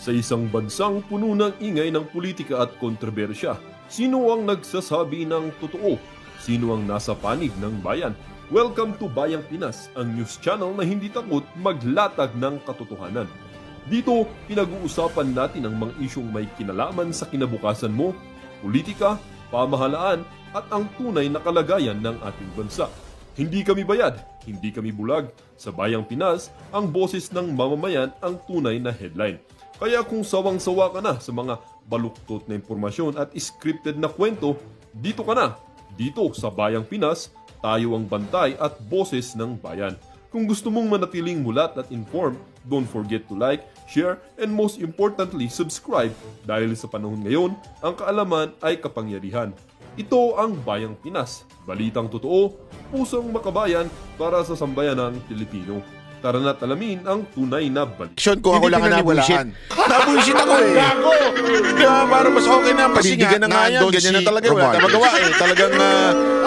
Sa isang bansang puno ng ingay ng politika at kontrobersya, sino ang nagsasabi ng totoo? Sino ang nasa panig ng bayan? Welcome to Bayang Pinas, ang news channel na hindi takot maglatag ng katotohanan. Dito, pinag-uusapan natin ang mga isyong may kinalaman sa kinabukasan mo, politika, pamahalaan, at ang tunay na kalagayan ng ating bansa. Hindi kami bayad, hindi kami bulag. Sa Bayang Pinas, ang boses ng mamamayan ang tunay na headline. Kaya kung sawang-sawa ka na sa mga baluktot na impormasyon at scripted na kwento, dito ka na. Dito sa Bayang Pinas, tayo ang bantay at boses ng bayan. Kung gusto mong manatiling mulat at informed, don't forget to like, share, and most importantly, subscribe dahil sa panahon ngayon, ang kaalaman ay kapangyarihan. Ito ang Bayang Pinas, balitang totoo, pusong makabayan para sa sambayanang Pilipino. Tara na't alamin ang tunay na balik. Kung ako lang nabuisit. Nabuisit ako eh. Kaya para mas okay na. Pasindigan na nga yan. Ganyan na talaga. Wala na magawa eh. Talagang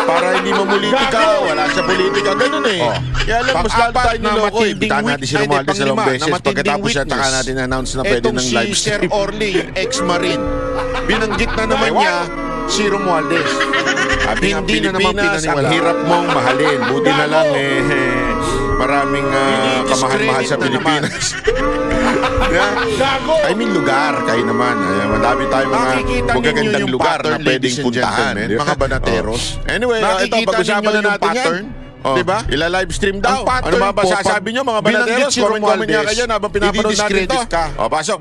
para hindi mamulitika. Wala sa politika. Ganun eh. Kaya alam, mas lalo tayo niloko eh. Bitaan natin si Romualdez dalawang beses. Pagkatapos yan, saka natin announce na pwede ng live stream. Etong si Sir Orly, ex-marine. Binanggit na naman niya si Romualdez. Hindi na naman pinaniwala. Ang hirap mong mahalin. Buti na lang maraming kamahal-mahal sa Pilipinas. I mean lugar, kayo naman. Madami tayong mga magagandang lugar na pwedeng puntahan. Mga banateros. Anyway, ito, pag-usapan na natin yan. Diba? Ila-live stream daw. Ano ba sasabi nyo mga banateros? Comment nga kayo habang pinapanood natin ito. Pasok.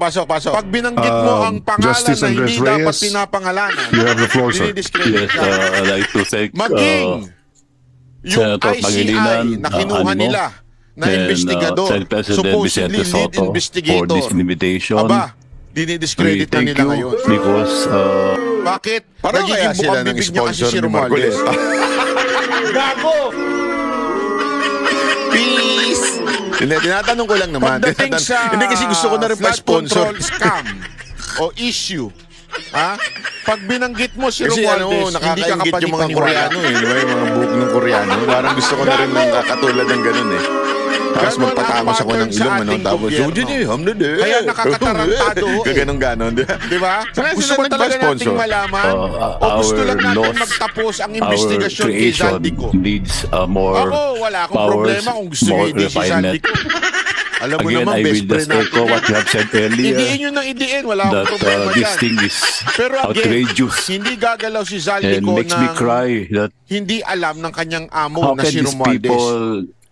Pag binanggit mo ang pangalan na hindi dapat pinapangalanan, you have the floor, sir. Dinidiscredit ka. I'd like to thank maging yung ICI na kinuha nila na investigador, supposedly lead investigator, aba, dinidiscredit na nila ngayon. Because, bakit? Parang kaya sila ng sponsor ni Marcoles. Gago! Peace! Hindi, tinatanong ko lang naman. Hindi kasi gusto ko na rin pa-sponsor. Scam o issue. Ha? Pag binanggit mo si Romualdez, hindi ka kapag yung mga Koreano eh. Di ba yung mga book ng Koreano? Parang gusto ko na rin ng katulad ng ganun eh. Tapos magpatamos ako ng ilong, ano? Tapos, kaya nakakatarantado. Gaganong-ganon, di ba? Gusto mo talaga nating malaman o gusto lang natin magtapos ang investigasyon kay Zaldico? Ako, wala akong problema kung gusto nyo hindi si Zaldico. Alam mo naman, best friend natin. What you have said earlier. Idiin nyo ng idiin, wala akong problema dyan. This thing is pero again, hindi gagalaw si Zaldico na hindi alam ng kanyang amo na si Romualdez.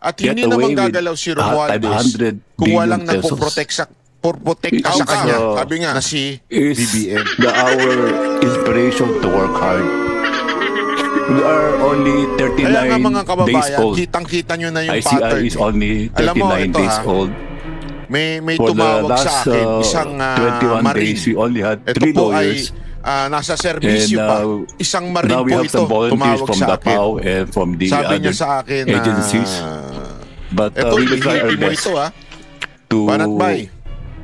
At hindi naman gagalaw si Romualdez kung walang nagpoprotekta sa kanya. Sabi nga, na si BBM. Our inspiration to work hard. We are only 39 days old. Kitang-kita nyo na yung ICI pattern. is only 39 days old. May tumawag sa akin, isang 21 days, we only had 3 lawyers. Nasa serbisyo pa. Isang marine po ito tumawag sa akin. And from the sabi niya sa akin agencies. But we will try our best to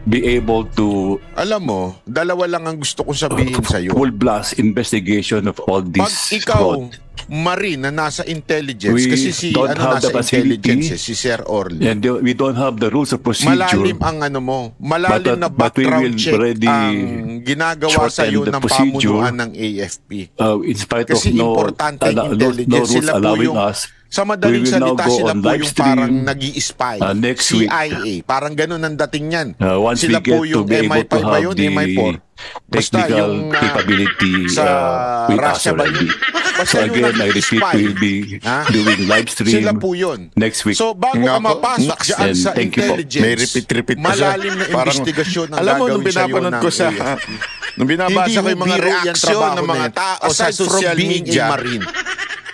be able to, alam mo, dalawa lang ang gusto kong sabihin sa iyo. Full blast investigation of all this. Pag ikaw, marine na nasa intelligence, kasi si nasa intelligence, si Sir Orly. And we don't have the rules of procedure. Malalim ang malalim na background check ang ginagawa sa iyo ng pamunuan ng AFP. In spite kasi of importante intelligence, sila po yung sa madaling salita, sila po yung parang nag-i-spy. CIA. Parang ganun ang dating yan. Sila po yung MI5 ba yun? MI4. Basta yung capability sa Russia ba yun? Basta so again, I repeat, we'll be doing live stream sila po yun. Next week. So bago ka mapasok dyan sa intelligence, may repeat malalim na investigasyon ang gagawin sa iyo ng AFP. Nung binabasa ko yung mga reaksyon ng mga tao sa social media,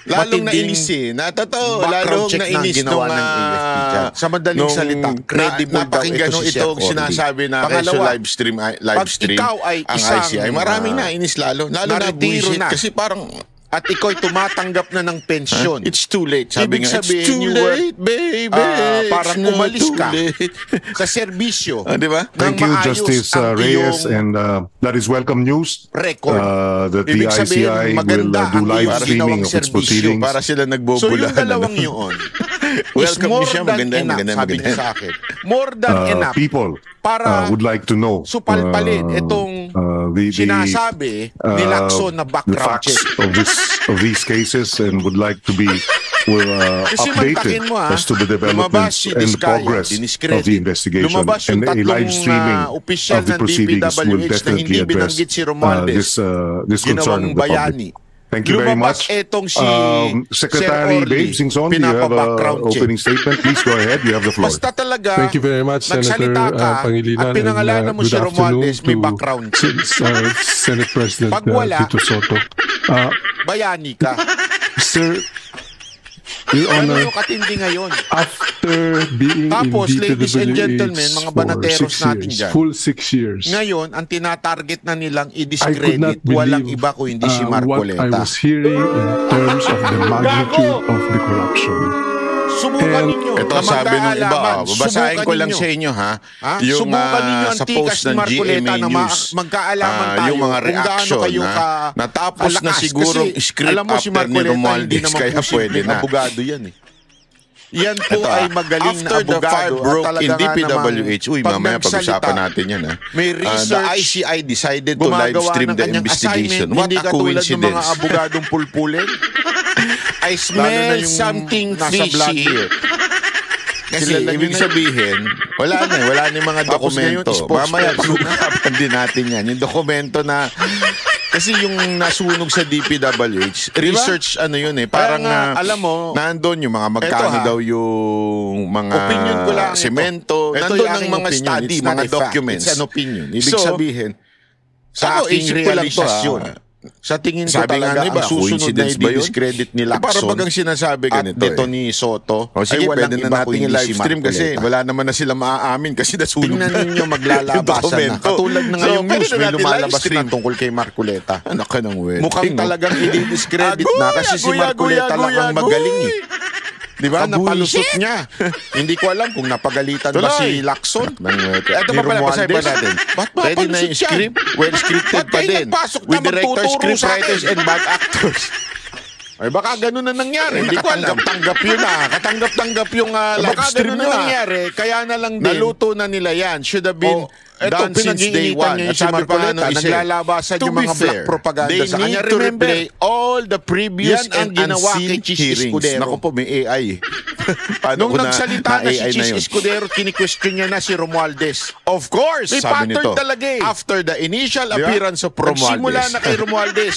lalong nainis eh. Lalong nainis nung sa madaling salita, credible napakinggan nung itong sinasabi na pangalawa, live stream pag ikaw ay ang ICI. Maraming nainis lalo na buwisit kasi parang at ikaw'y tumatanggap na ng pensyon. It's too late. Sabi ibig nga, sabihin, it's too late, baby. Parang umalis ka sa serbisyo. Diba? Thank you, Justice Reyes, and that is welcome news. Record. That the ICI will do live streaming of its proceedings. Para sila nagbobula. So yung dalawang yun, Welcome more siya. than Maganda, enough, maganda, sabi maganda. niya sa akin. More than enough People para would like to know supalpalin itong sinasabi ni Lacson na the background facts check. of these cases and would like to be Kasi updated mantakin mo, as to the lumabas developments si and Diskaya, progress diniscredit. of the investigation. Lumabas yung And a tatlong live streaming opisyal of the ng proceedings will DPWH na definitely hindi address binanggit si Romualdez, this concern ginawang of the bayani. public. Thank you very Lumabas much. etong si Secretary Sir Orly, Babe Singson, do you have pinapa-background an check. opening statement? Please go ahead. You have the floor. Basta talaga, Thank you very much, Senator nagsalita ka Pangilinan. at pinangalanan mo and, si good Romualdez, may afternoon background check. to Senate President Pag wala, Tito Soto. Bayani ka. Sir, Your Ano Honor, yung katindi ngayon? after being Tapos, in ladies and gentlemen, DPWH mga for banateros 6 natin years, dyan. full 6 years, Ngayon, ang tinatarget na nilang I could i-discredit, not walang believe iba kung hindi si what I Marcoleta. was hearing in terms of the magnitude of the corruption. Subukan And ninyo. Ito na sabi nung iba, magkaalaman. babasahin ko Subukan lang ninyo. sa inyo ha. Ha? Yung Subukan ninyo ang sa tikas post ni ng Marcoleta GMA na News. magkaalaman tayo yung mga kung gaano reaction kayo ka natapos na kalakas. sigurong Kasi script alam mo si after ni Marcoleta, hindi Romualdez, naman kaya pwede posibleng na. abogado yan eh. Yan po Ito, ay magaling na after the abogado. fire broke at in talaga nga DPWH, namang mamaya pag pag-usapan nagsalita, natin yan. may The research, ICI decided to live gumagawa stream ng the kanyang investigation. assignment, What hindi a katulad ng mga coincidence. abogadong pulpulin. I Lalo na smell yung something nasa vlog fishy. here. Kasi Sila lang ibig yun. sabihin, wala na yung mga Tapos ngayon, dokumento. spokesperson. Mamaya pag-usapan din natin yan. Yung dokumento na, kasi yung nasunog sa DPWH, research ano yun eh, parang Kaya nga, alam mo, nandun yung mga magkano Eto, daw yung mga opinion ko lang ito. semento. Ito Nandun yung ang aking mga opinion. study, It's not mga a fact. documents. It's an opinion. Ibig So, sabihin, sa ako, aking isip ko lang to, realisasyon, sa tingin ko sabi nga talaga, ng iba, ang susunod na coincidence ba yun? i-discredit ni Para Lacson bagang sinasabi at ganito dito eh. ni Soto, O sige, ay walang pwede na iba natin kundi i-live si stream kasi Marcoleta. wala naman na sila maaamin kasi nasunog Tingnan na ninyo yung maglalabasan na. dokumento. Katulad na So, ngayong pwede news, na may natin lumalabas live stream. na tungkol kay Marcoleta. Anak ka ng wedding. Mukhang oh. talagang i-discredit Agoy, na kasi si agoy, Marcoleta agoy, lang ang agoy. magaling eh. Di ba? Agoy, Napalusot shit. niya. Hindi ko alam kung napagalitan ba Tuloy. si Lacson. Ito Ni pa pala, basahin pa Romualdez. natin. Ba't Ready na mapalusot yung yan? script? Well scripted Ba't pa kayo din. nagpasok na With directors, magtuturo script sa writers, akin? and bad actors. Ay baka ganun na nangyari. Hindi ko alam. Nakatanggap-tanggap yun Katanggap-tanggap yung live Baka stream ganun na nila. nangyari. Kaya na lang din. Naluto na nila yan. Should have been Eto, done since day pinag-iinitan one. niya yung At si sabi pa nga Marcoleta, nung isa, naglalabasan to yung be mga black fair, propaganda they sa kanya. need to Remember, replay all the previous yan ang and ginawa unseen kay Chis hearings. Escudero. Naku po, may AI eh. Paano Nung ko nagsalita na si AI Chis yun? Escudero, kini-question niya na si Romualdez. Of course, May sabi pattern nito. talaga eh. After the initial Di ba? appearance of Romualdez. Nagsimula na kay Romualdez.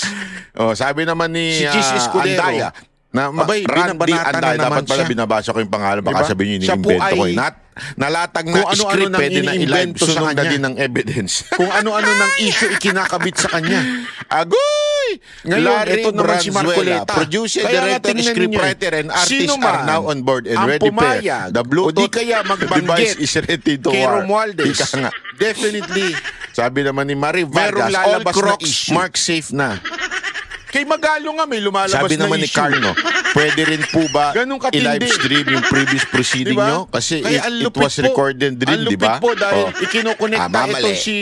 Sabi naman ni Si Chis Escudero. Andaya, na Abay, Randy binabanatan na Andaya, naman dapat pala siya. binabasa ko yung pangalan, baka Diba? sabihin nyo, Siya po ini-invento ko ay eh. Nalatag kung na ano-ano script, nang pwede na i-live, iniimbento sa sunog na kanya. din ng evidence. Kung ano-ano ng issue ikinakabit sa kanya. Agoy! Ngayon, Larry ito naman si Branzuela, Marcoleta. producer, Kaya nga director, tingnan scriptwriter, ninyo, and artist sino are man now on board and ang ready pair. pumayag The o Bluetooth di kaya magbanggit device is ready to kay war. Romualdez. Ika nga. Definitely. Sabi naman ni Marie Merong Vargas, all lalabas na crocs issue. mark safe na. Kay Magalo nga may lumalabas Sabi na naman ni issue. Carno, pwede rin po ba Ganun katindi. i-live stream yung previous proceeding Diba? nyo? Kasi Kaya it ang lupit was po. recorded Ang rin, di lupit ba? po dahil Oh. ikinukonekta mali. ito si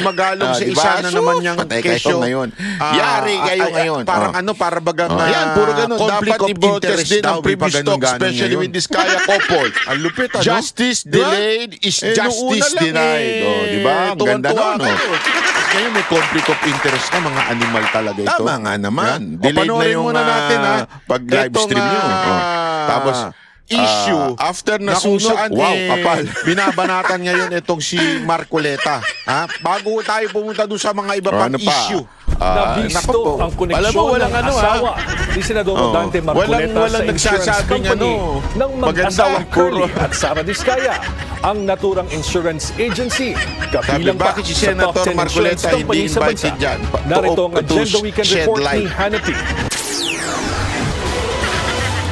Magalong sa Diba? isa na So, naman niyang patay kayo kesyo. ngayon. Yari kayo ngayon. Parang Oh. para bagang Yan, puro ganun. conflict Dapat of i-broadcast interest din daw. ang previous talk, especially with this Kaya couple. Ang lupit, ano? Justice Diba? delayed is Nung una justice lang, denied. Oh, di ba? Ang ganda tuwan-tuwa nun. Oh. kayo. Ngayon may conflict of interest na mga animal talaga ito. Tama nga naman. Yan. Delayed na Panoorin yung muna natin, ha? pag-live Itong, stream nyo. Tapos, issue after na kung nasunog, saan wow, kapal. binabanatan ngayon itong si Marcoleta. Ha? Bago tayo pumunta doon sa mga iba pang Ano pa? issue. Nabisto naku po. ang koneksyon Alam mo, walang ng ano, asawa ni Senador Dante Marcoleta Walang sa insurance nagsasabing company ano, ng mag-asawang maganda, Curly puro. at Sara Diskaya, ang naturang insurance agency. Kabilang pa bakit si sa top Senator 10 insurance Marcoleta company hindi sa bansa. invited dyan? Narito ang To Agenda Weekend shed Report ni light. Hannity.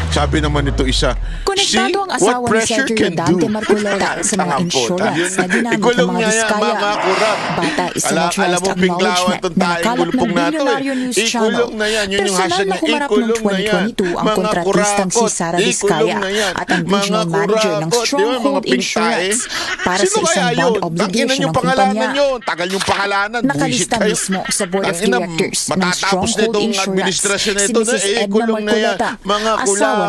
Sabi naman nito isa, Konektado ang what asawa ni pressure Sergio can Dante do. Marcoleta sa mga insurance na ginamit ng Ikulong mga niya yan, Diskaya. mga kurap. Bata is a Alam naturalized mo, biglawan acknowledgement itong na tayong nakalap ng gulpong na to. Bilyonaryo News Channel. Ikulong na yan, yun yung Personal hashtag na niya. humarap noong Ikulong na yan. 2022 ang Mga kontratistang si kurakot. Sara Ikulong Diskaya na yan. at ang Mga regional manager ng kurakot. Di ba, mga Stronghold pintae? Insurance para Sino sa isang kaya bond yun? Tangina obligation yung ng pangalanan kumpanya. nyo. Tagal yung pangalanan. Buwisit Nakalista kayo. mismo sa Board of Tangina, Directors ng matatapos na Stronghold itong Insurance administrasyon na si ito na, Mrs. Edna kulong na yan. Marcoleta, Mga asawa kurakot.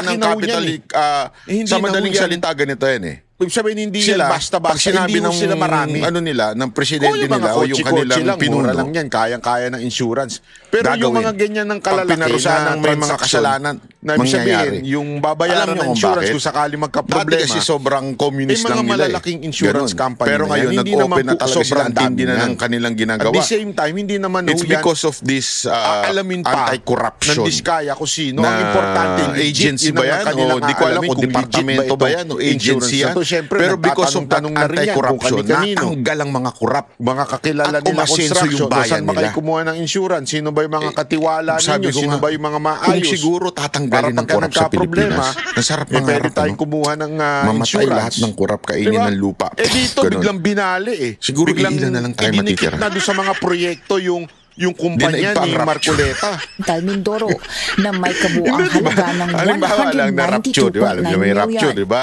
sabihin ng malaki na ho capital, yan sa madaling salita, ganito yan eh. ibig sabihin hindi sila, basta-basta, pag sinabi hindi ng sila marami. ano nila, ng presidente nila o yung kanilang pinuno, lang yan, kayang-kaya ng insurance. Pero yung mga ganyan ng kalalaki pinarusahan ng may mga kasalanan na ibig sabihin, yung babayaran ng insurance kung sakali magka-problema. Dati kasi sobrang communist lang nila. Malalaking insurance company pero ngayon, nag-open na talaga sila, ang tindi na ng kanilang ginagawa. At the same time, hindi naman it's because of this alamin pa anti-corruption ng Diskaya kung sino. Ang na importante, agency ba yan? O di ko alam kung departamento ba yan o agency yan. Pero because of that anti-corruption, natanggal ang mga korap. Mga kakilala nila construction, saan ba kayo kumuha ng insurance? Sino ba yung mga katiwala ninyo? Sino ba yung mga maayos? Kung siguro tatanggalin ng korap sa Pilipinas, nasarap mga pwede tayong kumuha ng mamatay lahat ng korap, kainin ng lupa. Dito biglang binali siguro ilan na lang tayo matitira. Na doon sa mga proyekto yung kumpanya ni Marcoleta. Mindoro na may kabuang halaga ng halimbawa lang na rapture, di ba? Alam niyo may rapture, million. di ba?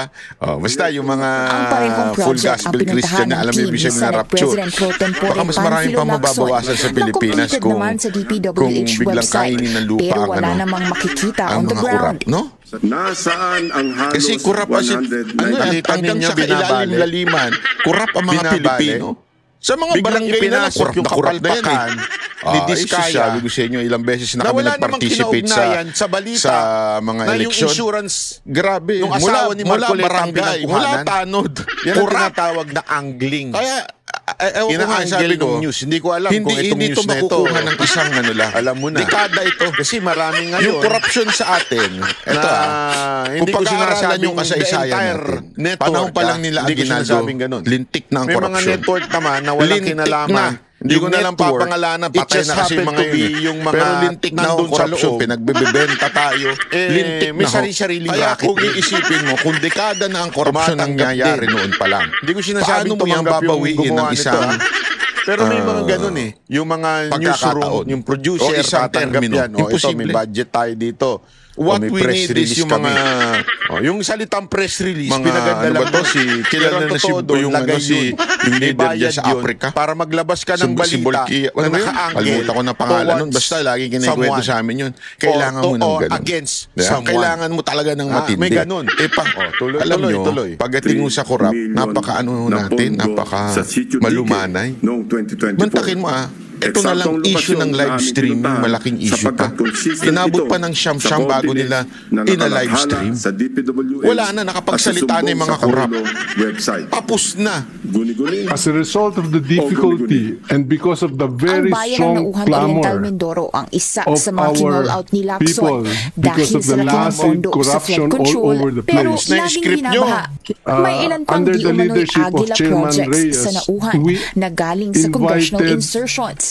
Basta yung mga Ang parehong full project ang gospel Christian na alam mo ibig sabihin na rapture. Baka mas maraming pa mababawasan sa Pilipinas kung biglang kainin ng lupa pero wala namang makikita on the ground. No? Nasaan ang halos kasi kurap kasi hanggang sa kailalim-laliman, kurap ang mga Pilipino. Sa mga barangay na kurap yung na kurap na yan ni Diskaya. Sabi ko sa inyo, ilang beses na kami wala namang nag-participate sa balita sa mga na eleksyon. yung insurance, Grabe. yung asawa ni Marcoleta barangay, mula tanod. Yan ang tinatawag na angling. Kaya, sabi ko, news. Hindi ko alam kung itong news na ito. makukuha ng isang lang. Alam mo na. Dekada ito. Kasi maraming ngayon. Yung corruption sa atin, ito hindi ko sinasabing yung kasaysayan natin. Panahon pa lang nila Aguinaldo, lintik na ang may corruption. May mga network naman na walang kinalaman. Hindi ko na lang papangalanan, patay na kasi mga yun. Pero lintik na ang corruption, pinagbibenta tayo. Lintik may na sarili-sariling kaya racket. kung iisipin mo, kung dekada na ang corruption nangyayari noon pa lang, hindi ko sinasabing paano mo yung babawiin ng isang pero may mga ganun yung mga newsroom, yung producer, isang tatanggap termino. yan. Ito, may budget tayo dito. What we need is yung mga yung salitang press release, mga pinaganda lang to si kilala na si yung leader dyan sa Africa para maglabas ka ng balita na naka-angle. Kalimutan ko na pangalan nun. Basta lagi kinikwento sa amin yun. Kailangan mo ng ganun. Against kailangan mo talaga ng matindi. May ganun. Alam nyo, pagdating mo sa korap, napaka-ano natin, napaka-malumanay. Mantakin mo ito na lang issue ng live streaming, malaking issue pa. Inabot pa ng siyam-siyam bago nila ina-live stream. Wala na, nakapagsalita na yung mga kurap. Tapos na. As a result of the difficulty and because of the very ang bayan ng strong Nauhan Oriental clamor Mindoro ang isa of sa mga our kinall-out ni Lacson people because dahil of sa the laki ng massive pondo sa corruption flood all control over the pero place. laging binabaha. May ilan pang under di the umano'y leadership of Agila Chairman projects Reyes, sa Nauhan we na galing sa congressional invited insertions.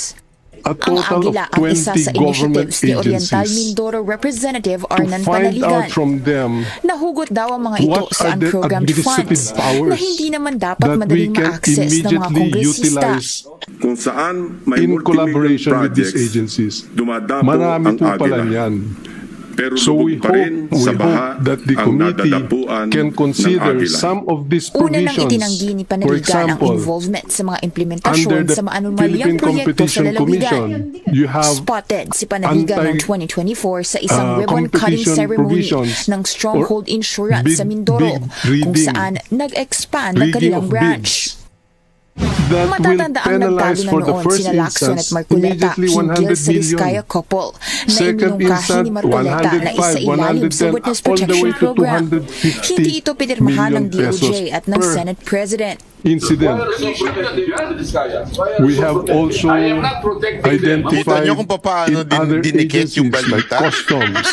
a Ang total Agila of ang isa 20 sa government initiatives ni Oriental agencies Mindoro Representative to Arnan find Panaligan. out from them Nahugot daw ang mga ito what sa are the unprogrammed administrative funds powers na hindi naman dapat that we madaling can ma-access ng mga immediately kongresista. utilize Kung saan may in collaboration with these projects, agencies. dumadapo Marami ang po pala Agila. yan. Pero So we lubog pa rin sa baha hope that the ang committee nadadapuan can consider ng Agila. some of these Una nang provisions. itinanggi ni For Panaligan ang example, involvement sa mga under implementasyon the sa maanumalyang Philippine proyekto sa Competition Commission, lalawigan. you have Spotted si Panaligan noong 2024 sa isang ribbon cutting competition ceremony provisions ng Stronghold or Insurance sa Mindoro big kung rigging. saan nag-expand ang rigging kanilang of branch. bids that will Matatanda ang penalize nagtalo for na the noon first sina Lacson at instance Marcoleta immediately hinggil 100 sa Diskaya billion. couple na Second iminungkahi instant, ni Marcoleta na isa 105, ilalim sa 110, Witness all the Protection way to Program. 250 Hindi ito pinirmahan ng million DOJ pesos at ng per Senate President. incident. We have also identified Kita nyo kung paano in other dinikit yung agencies like balita? customs,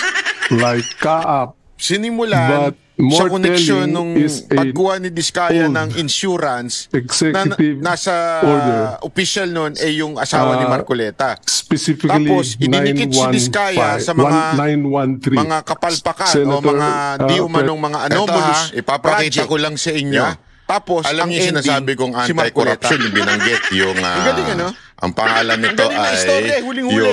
like CAAP, Sinimulan But sa more koneksyon telling nung is a pagkuha ni Diskaya old ng insurance na executive nasa order. official nun yung asawa ni Marcoleta. Specifically, Tapos, idinikit si Diskaya sa mga 913 mga kapalpakan o Senator, mga di umanong mga anomalous ipapakita project. ko lang sa inyo. Tapos, Alam ang niyo sinasabi ending, kong si anti-corruption, Marcoleta. yung binanggit, yung Ang galing, ano? ang pangalan nito galing na ay istorya, huling-huli.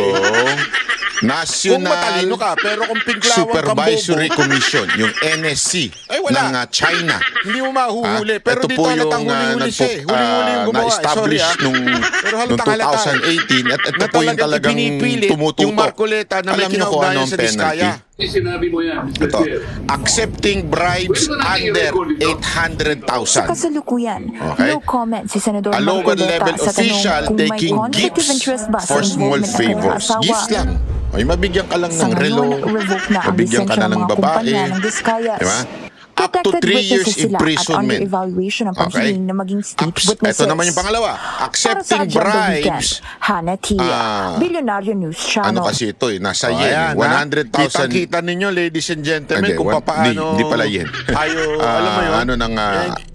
National matalino ka, pero kung pinglawang Supervisory Commission, yung NSC ng China. Hindi mo mahuhuli. Pero dito halatang huli-huli siya eh. Huli-huli yung gumawa. Na-establish nung 2018 at ito po yung talagang tumututok. Yung Marcoleta na may kinaugnayan sa Diskaya. Sinabi mo yan. Ito, accepting bribes under 800,000. Sa kasalukuyan, no comment si Senador A lower Marcoleta level sa official tanong kung may taking conflict of gifts interest ba for sa small involvement ng favors. asawa. Gifts lang. Ay, mabigyan ka lang Sa ng relo, ngayon, revoke na ang mabigyan ka na lisensya ng ng mga babae. kumpanya ng Diskayas. Diba? Up to 3 years imprisonment. At under evaluation ang paghiling na maging state witnesses. Ito naman yung pangalawa. Accepting bribes. Hannity, Billionaire News Channel. Ano kasi ito eh, nasa yen. 100,000. Kita ninyo, ladies and gentlemen, kung paano. Hindi pala yen. Alam mo yun? Ano ng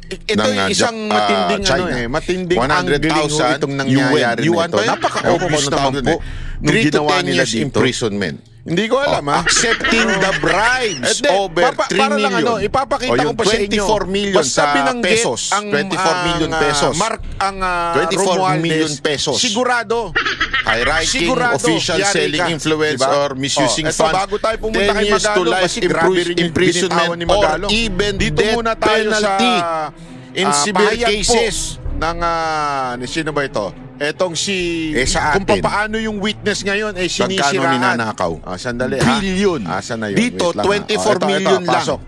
ito isang matinding matinding 100,000 itong nangyayari nito. Napaka-obvious naman po. 3 to 10 years imprisonment. Hindi ko alam, accepting the bribes over 3 million. Ipapakita ko pa sa inyo. 24 million sa pesos. 24 million pesos. Mark ang 24 million pesos. Sigurado. High-ranking official selling influence or misusing funds. Bago tayo pumunta 10 kay years to Magalo, life imprisonment or even death penalty in severe cases. Sino ba ito? Etong si sa atin. kung paano yung witness ngayon sinisiraan. Magkano ninanakaw? Sandali Billion. Asan na yun? Dito 24 million lang.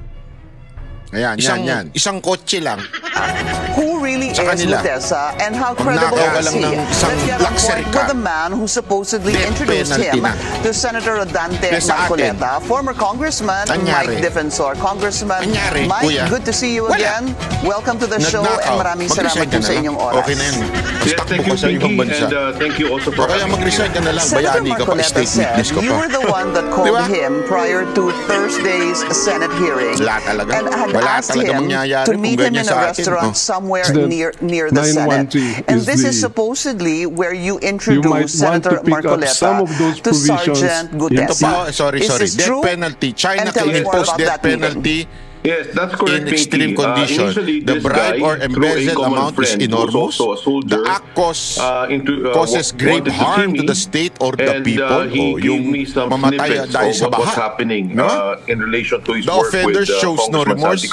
Ayan, yan. Isang kotse lang. Who really is Gutesa and how credible is he? Let's get on point with the man who supposedly introduced him to Senator Rodante Marcoleta, former Congressman Mike Defensor. Congressman Mike, good to see you again. Welcome to the show and maraming salamat po sa inyong oras. Okay na yan. Thank you, Pinky, and thank you also for kaya mag-resign ka na lang. Senator Bayani ka pa, Marcoleta state witness ka pa. you were the one that called him prior to Thursday's Senate hearing and had asked him to meet him in a restaurant somewhere near the Senate. And this is supposedly where you introduced Senator Marcoleta to Sergeant Gutesa. Sorry. Death penalty. China can impose death penalty. Yes, that's correct. In extreme condition, the bribe or embezzle amount is enormous. The act causes grave harm to the state or the people. Yung mamatay dahil sa baha. What's happening in relation to his the work offender with shows no remorse.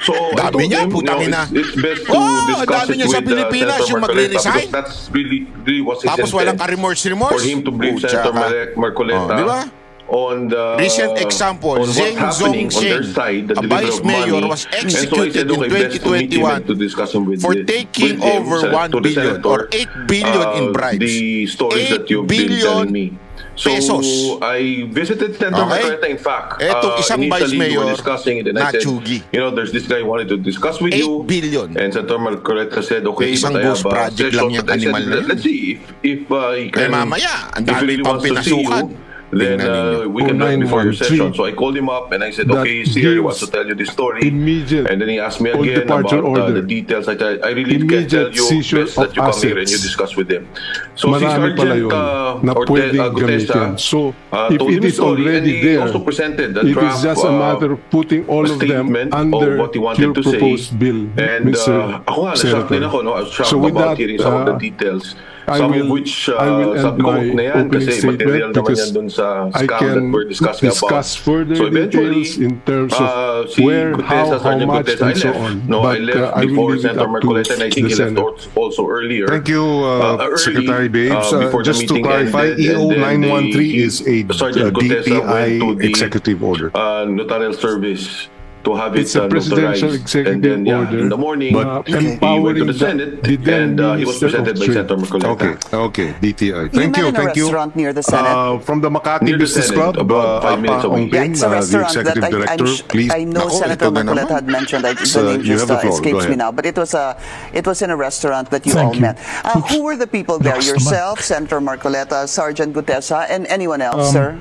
So dami niya, putangin na. It's best to discuss dami niya sa Pilipinas yung magre-resign. That's really was his tapos walang ka-remorse. For him to blame Senator Marcoleta. Di ba? On the recent example, Zeng Zongcheng, a vice mayor, was executed in 2021 for taking over 1 billion or 8 billion in bribes. 8 billion pesos. I visited Senator Marcoleta, in fact. Etong isang vice mayor na Chugi. You know, there's this guy who wanted to discuss with you. 8 billion. And Senator Marcoleta said, okay, isang ghost project lang yung animal na yun. Let's see if he can, mamaya, ang dami pang pinasukan. Then we can do it before your session. So I called him up and I said, okay, he's here. He wants to tell you this story. And then he asked me again about the details. I really can tell you best that you come here and you discuss with him. So si Sergeant Gutesa told him his story and he also presented a draft it is just a matter of putting all of them under what he wanted to say. And ako nga, na-shock din ako. I was shocked about hearing some of the details. Some of which sabi ko na yan kasi material naman yan dun sa scam that we're discussing about. So eventually, in terms of si Gutesa, Sergeant Gutesa, I left. No, I left before Senator Marcoleta and I think he left also earlier. Thank you, Secretary Babes. Just to clarify, EO 913 is a DTI executive order. Notarial service. To have it's a presidential executive order, in the morning, empowering he went to the Senate and he was presented by Senator Marcoleta. Okay, DTI. Thank you. In a restaurant near the Senate. From the Makati Business Club, about 5 minutes away. It's a restaurant that I know Senator Marcoleta had mentioned. The name just escapes me now, but it was in a restaurant that you all met. Who were the people there? Yourself, Senator Marcoleta, Sergeant Gutesa, and anyone else, sir?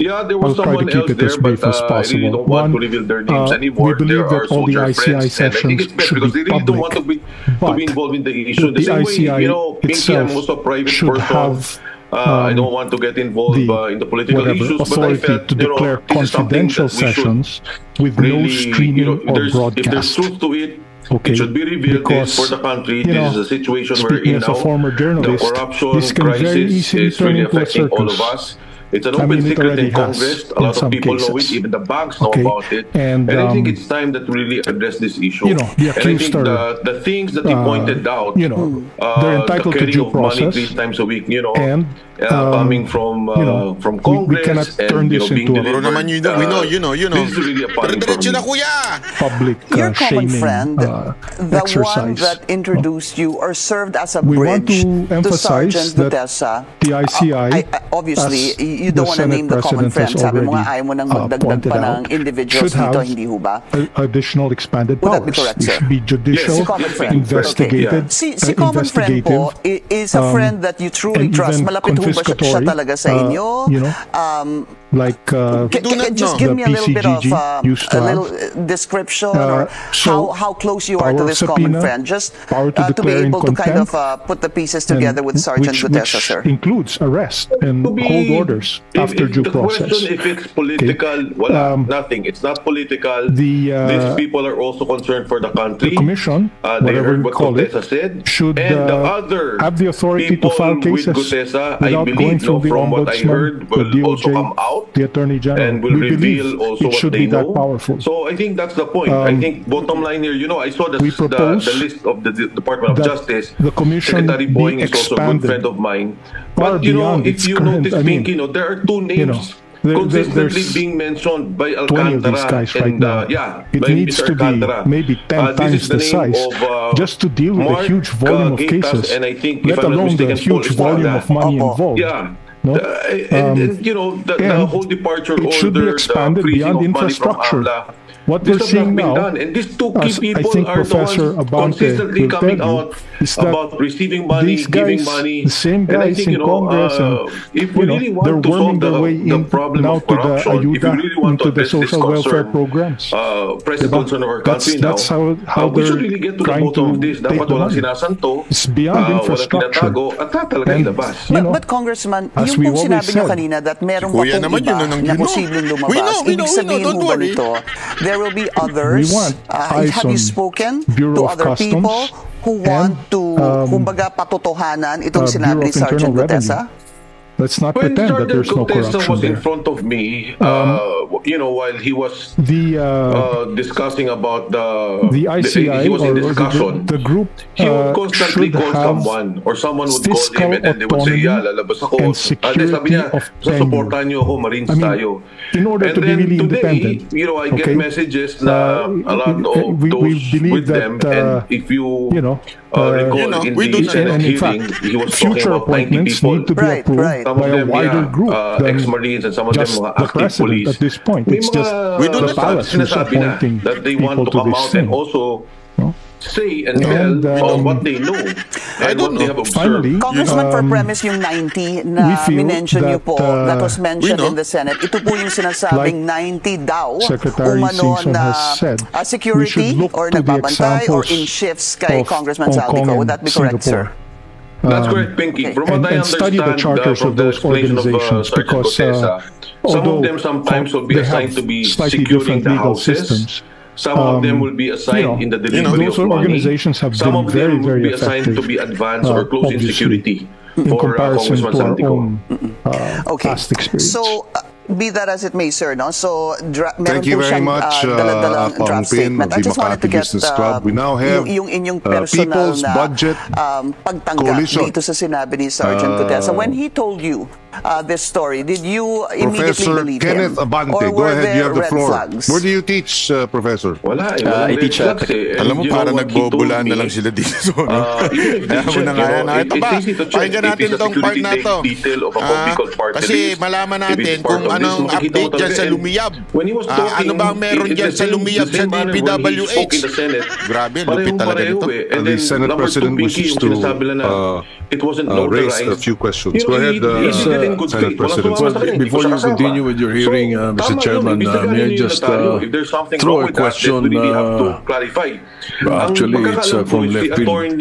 Yeah, there was someone else there, but I really don't want to reveal their names anymore. There are soldier friends, and I think it's best because they really don't want to be involved in the issue. The same way, you know, Pinky, I'm also a private person. I don't want to get involved in the political issues, but I felt, to declare confidential sessions with no streaming or broadcast. If there's truth to it, it should be revealed for the country. This is a situation we're in now. The corruption crisis is really affecting all of us. It's an open secret in Congress. A lot of people know it. Even the banks know about it. And I think it's time that we really address this issue. You know, the accused and I think the things that he pointed out, you know, they're entitled to due process. Money 3 times a week, you know, and coming from Congress, we cannot turn this into a you know. This is really a public your common shaming, friend, the one that introduced you or served as a bridge to Sergeant Gutesa. The ICI, obviously, you don't want to name the common friend. Sabi mo nga, ayaw mo nang magdagdag pa ng individuals dito, hindi ho ba? Additional expanded Would powers. that be correct, sir? It should be judicial, investigated, Si common friend po is a friend that you truly trust. Malapit ho ba siya talaga sa inyo? You know, like just give me a little bit of a little description or how close you are to this common friend, just to be able to kind of put the pieces together with Sergeant Gutesa, sir. Includes arrest and hold orders after due process. The question if it's political, nothing. It's not political. These people are also concerned for the country. The commission, they heard what Gutesa said, should and the other have the authority to file cases with Gutesa, I without going believe, through the from what I heard, will DOJ, also come out, the Attorney General, and will reveal also what they know. Powerful. So I think that's the point. I think bottom line here, you know, I saw the list of the Department of Justice. The commission Secretary Boying is also a good friend of mine. But you know, if you notice, Pink, you know, there are 2 names consistently being mentioned by Alcantara and it needs to be maybe 10 times the size just to deal with the huge volume of cases, and I think, let alone the huge volume of money involved. No? And you know, the whole departure order, should be expanded beyond infrastructure. What we're seeing now, and these 2 key people are the ones consistently coming out about receiving money, giving money. The same guys in Congress, if we really want to solve the problem of corruption, if we really want to address this concern, pressing concern of our country now, we should really get to the bottom of this. Dapat walang sinasanto, walang tinatago, at talaga ilabas. But Congressman, yung pong sinabi niyo kanina that meron pa pong iba na posibleng lumabas, ibig sabihin mo ba nito, there will be others. Have you spoken to other people who want to, kumbaga, patotohanan itong sinabi ni Sergeant Gutesa? Let's not pretend that there's no corruption was there. in front of me, you know, while he was discussing about the ICI, he was in discussion. The group he would constantly call someone, or someone would call him, and then they would say, lalabas ako. Sabi niya, supportan niyo ako, Marines tayo. In order to be really independent. You know, I get messages na a lot of those with them, and if you recall, in the Senate hearing, he was talking about 90 people. Need to be approved by a wider group ex-Marines, and some of them mga active police. At this point, it's just the palace who's appointing that they want to come out and also say and tell what they know and what they have observed. Congressman, for premise yung 90 na minention niyo po, that was mentioned in the Senate, ito po yung sinasabing 90 daw umano na security or nagbabantay or in shifts kay Congressman Saldico. Would that be correct, sir? That's correct, Pinky. From what I understand, study the charters of those organizations, because some of them sometimes will be assigned to be securing the houses. Some of them will be assigned in the delivery of money. Some of them will be assigned to be advanced or close-in security for Congressman Saldico. Past experience. So, be that as it may, sir, no? So, thank you very much, draft statement. I just wanted to get we now have yung inyong personal People's na Budget pagtanggap dito sa sinabi ni Sergeant Gutesa. When he told you this story, did you immediately believe Kenneth him? Abante, or go were ahead, you there have the red floor. flags? Where do you teach, Professor? Wala, I teach at alam mo, parang nagbobulaan na lang sila dito. Kaya mo na nga yan. Ito ba, pakinggan natin itong part na to. Kasi malaman natin kung anong update dyan sa Lumiyab. Ano ba ang meron dyan sa Lumiyab sa DPWH? Grabe, lupit talaga nito. The Senate President wishes to raise a few questions. Go ahead, Senate President. Before you continue with your hearing, Mr. Chairman, may I just throw a question? Actually, it's from left field.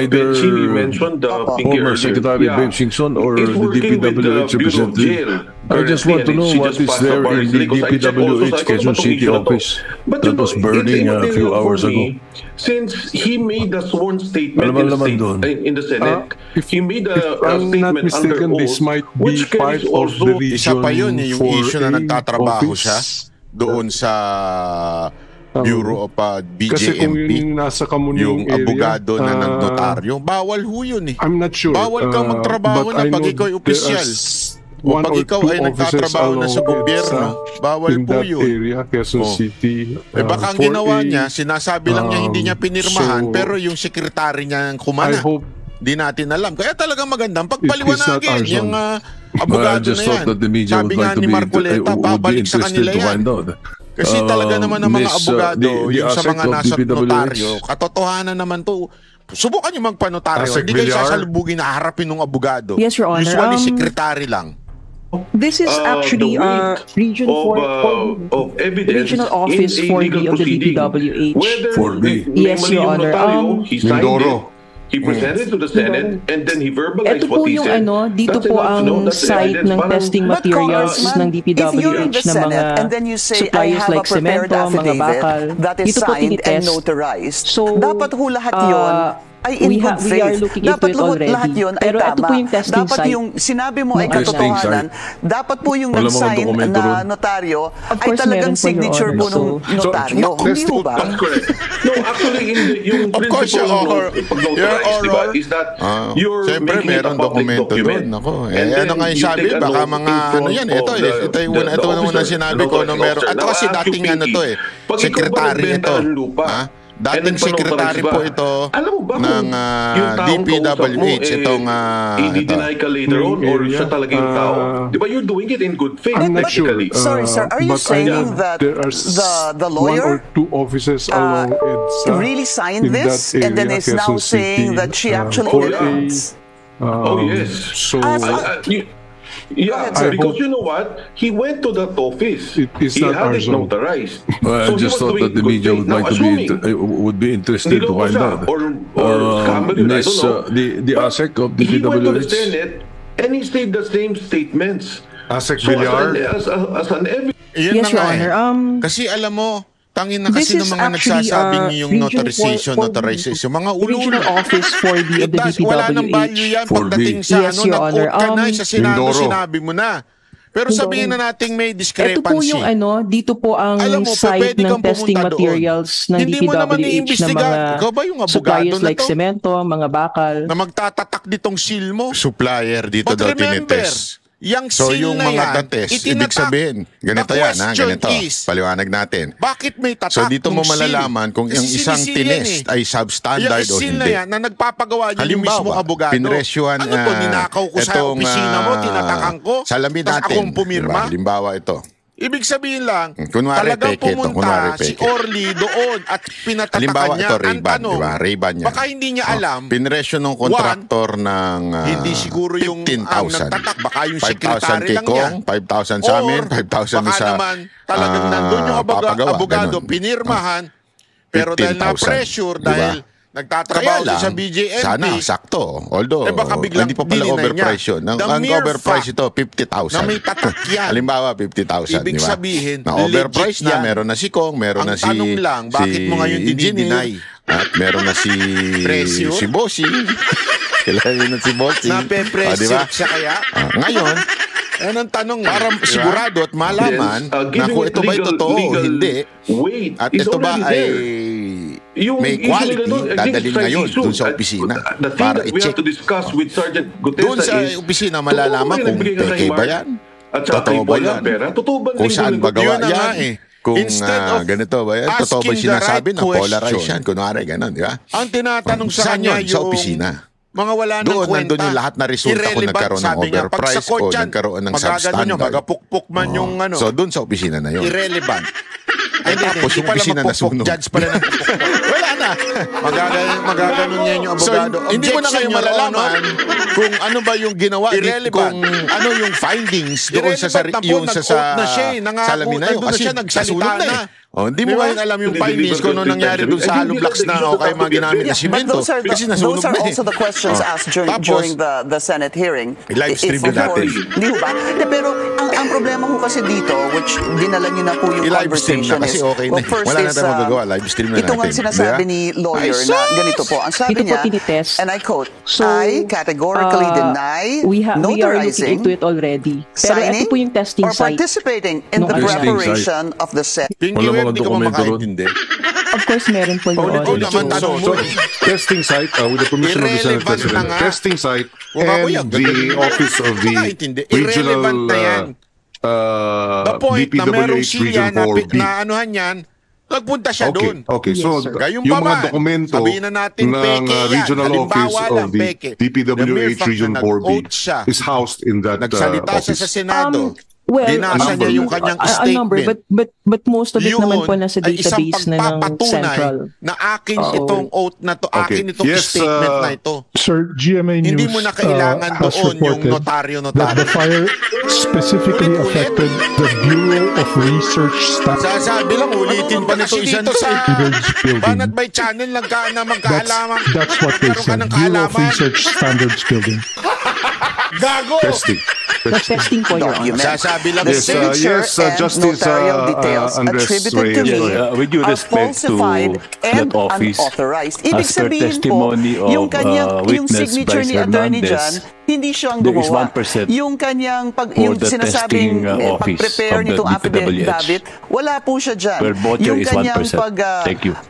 Either former Secretary Babe Singson or the DPWH representative I just want to know what is there in the DPWH Quezon City office that was burning a few hours ago. Since he made a sworn statement in the Senate, he made a statement not mistaken, under this oath, might be which part carries of the region. Isa pa yun, yung issue na nagtatrabaho siya doon sa Bureau of Kasi kung BJMP, yung nasa Kamuning yung abogado na nagnotaryo, bawal ho yun eh. I'm not sure. Bawal kang magtrabaho na pag ikaw ay opisyal. O pag ikaw ay nagtatrabaho na sa gobyerno, bawal po yun. Area, Quezon City. Baka ang ginawa niya, sinasabi lang niya hindi niya pinirmahan, pero yung sekretary niya ng kumana, di natin alam. Kaya talagang magandang pagpaliwanagin yung abogado na yan. Sabi nga ni Marcoleta, babalik sa kanila yan. Kasi talaga naman ang mga abogado, yung sa mga nasa notaryo, katotohanan naman to. Subukan nyo magpanotaryo. Hindi kayo sasalubugin na harapin ng abogado. Yes, Your Honor. Usually, sekretary lang. This is actually region of regional office for the DPWH. Yes, Your Honor. Mindoro. He presented to the Senate and then he verbalized what he said. Dito po ang site ng testing materials ng DPWH na mga suppliers like semento, mga bakal. Dito po tinitest. So, dapat ho lahat yun ay in good faith. We are looking into it already. Lahat yun ay pero tama. ito po yung testing dapat site. yung sinabi mo ay katotohanan. Dapat po yung nag-sign na notaryo ay talagang signature po ng notaryo. Hindi mo ba? That's correct. No, actually, yung principle of pag-notarize, is that you're making it a public document. Ano nga yung sabi? Baka mga ano yan. Ito yung unang sinabi ko. At kasi dating ano to eh. Sekretary ito. Dating sekretary po ito ng DPWH. Itong i-deny ka later on or siya talaga yung tao. Di ba you're doing it in good faith? I'm not sure. Sorry, sir. Are you saying that the lawyer one or two offices along EDSA really signed this and then is now saying that she actually didn't? Oh, yes. So, yeah, because you know what? He went to that office. He had it notarized. Well, I just thought that the media would be interested to find out. The ASEC of the DPWH. He went to the Senate and he said the same statements. ASEC Villar? As an evidence. Yes, Your Honor. Kasi alam mo, tangin na kasi ng mga nagsasabing yung notarization, mga ulul. Regional office for the DPWH. Wala nang value yan pagdating sa nag-organize sa Senado, sinabi mo na. Pero sabihin na nating may discrepancy. Ito po yung dito po ang site ng testing materials ng DPWH na mga suppliers like semento, mga bakal. Na magtatatak ditong seal mo. Supplier dito daw tinitest. So yung mga dates, ibig sabihin, ganito yan, ganito. Paliwanag natin. Bakit may tatak? So dito mo malalaman kung yung isang tinest ay substandard o hindi. Yung seal na yan na nagpapagawa niya yung mismo abogado. Pinresyuhan, ano to, ninakaw ko sa opisina mo, tinatakan ko, salamin natin. Akong pumirma. Halimbawa ito. Ibig sabihin lang, talagang pumunta si Orly doon at pinatatakan niya. Ang tanong, baka hindi niya alam. Pinresyo ng kontraktor ng hindi siguro yung 15,000. nagtatak, baka yung sekretary lang niya. 5,000 sa amin, 5,000 baka sa naman talagang nandun yung abogado, pinirmahan, pero dahil na-pressure, dahil nagtatrabaho sa BJMP. Sana, sakto. Although, baka biglang hindi pa pala overprice yun. Ang overprice ito, 50,000. Na may tatak yan. Halimbawa, 50,000. Ibig sabihin, na overprice na, meron na si Kong, meron na si... Ang tanong lang, bakit mo ngayon dinideny? At meron na si... Presyo? Si Bossy. Kailangan na si Bossy. Nape-presyo siya kaya? Ngayon, yan ang tanong. Para sigurado at malaman na kung ito ba totoo o hindi. At ito ba ay may quality, dadalhin ngayon dun sa opisina para i-check. Doon sa opisina malalaman kung peke ba yan, totoo ba yan, kung saan ba gawa yan. Kung ganito ba yan, totoo ba sinasabi na polarize yan, kunwari gano'n, di ba? Ang tinatanong sa kanya yung sa opisina. Mga wala nang doon, kwenta. Nandun yung lahat na resulta kung nagkaroon ng overprice o nagkaroon ng substandard. Magapukpok man yung ano. So, doon sa opisina na yun. Irrelevant. Ay, tapos yung opisina na sunog. Judge pala ng wala na. Magaganon niya yung abogado. So, hindi mo na kayo malalaman kung ano ba yung ginawa. Kung ano yung findings doon sa salamin na yun. Kasi nasunog na eh. Hindi mo ngayon alam yung findings kung ano nangyari dun sa hollow blocks na o kaya mga ginamit na simento. Kasi nasunog na Those are also the questions asked during the Senate hearing. Live stream natin. Hindi ba? Pero ang problema ko kasi dito, which dinala niyo na po yung conversation is, okay well, first wala na tayo magagawa, live stream na natin. Ito nga sinasabi ni lawyer na ganito po. Ang sabi niya, and I quote, I categorically deny notarizing, into it already. Pero ito po yung testing or participating in the preparation of the set. Hindi ko makaintindi. Of course, meron po yung testing site, with the permission of the Senate President, testing site and the Office of the Regional DPWH Region 4B. Na anuhan yan, nagpunta siya doon. Okay, so yung mga dokumento ng Regional Office of the DPWH Region 4B is housed in that office. Nagsalita siya sa Senado. Well, dinasa niya yung kanyang statement. Number, but most of it naman po nasa database na ng Central. Na akin itong oath na to, akin itong statement na ito. Sir, GMA News hindi mo na kailangan doon yung notaryo. That the fire specifically affected the Bureau of Research Staff. Sasabi lang, ulitin pa na dito sa Banat by Channel, magkaalaman. That's what they said. Bureau of Research Standards Building. Gago! Testing po yun. Sasabi lang the signature and notarial details attributed to me are falsified and unauthorized. Ibig sabihin po, yung signature ni Attorney John, hindi siyang gumawa. Yung kanyang yung sinasabing pag-prepare nitong affidavit, wala po siya dyan. Yung kanyang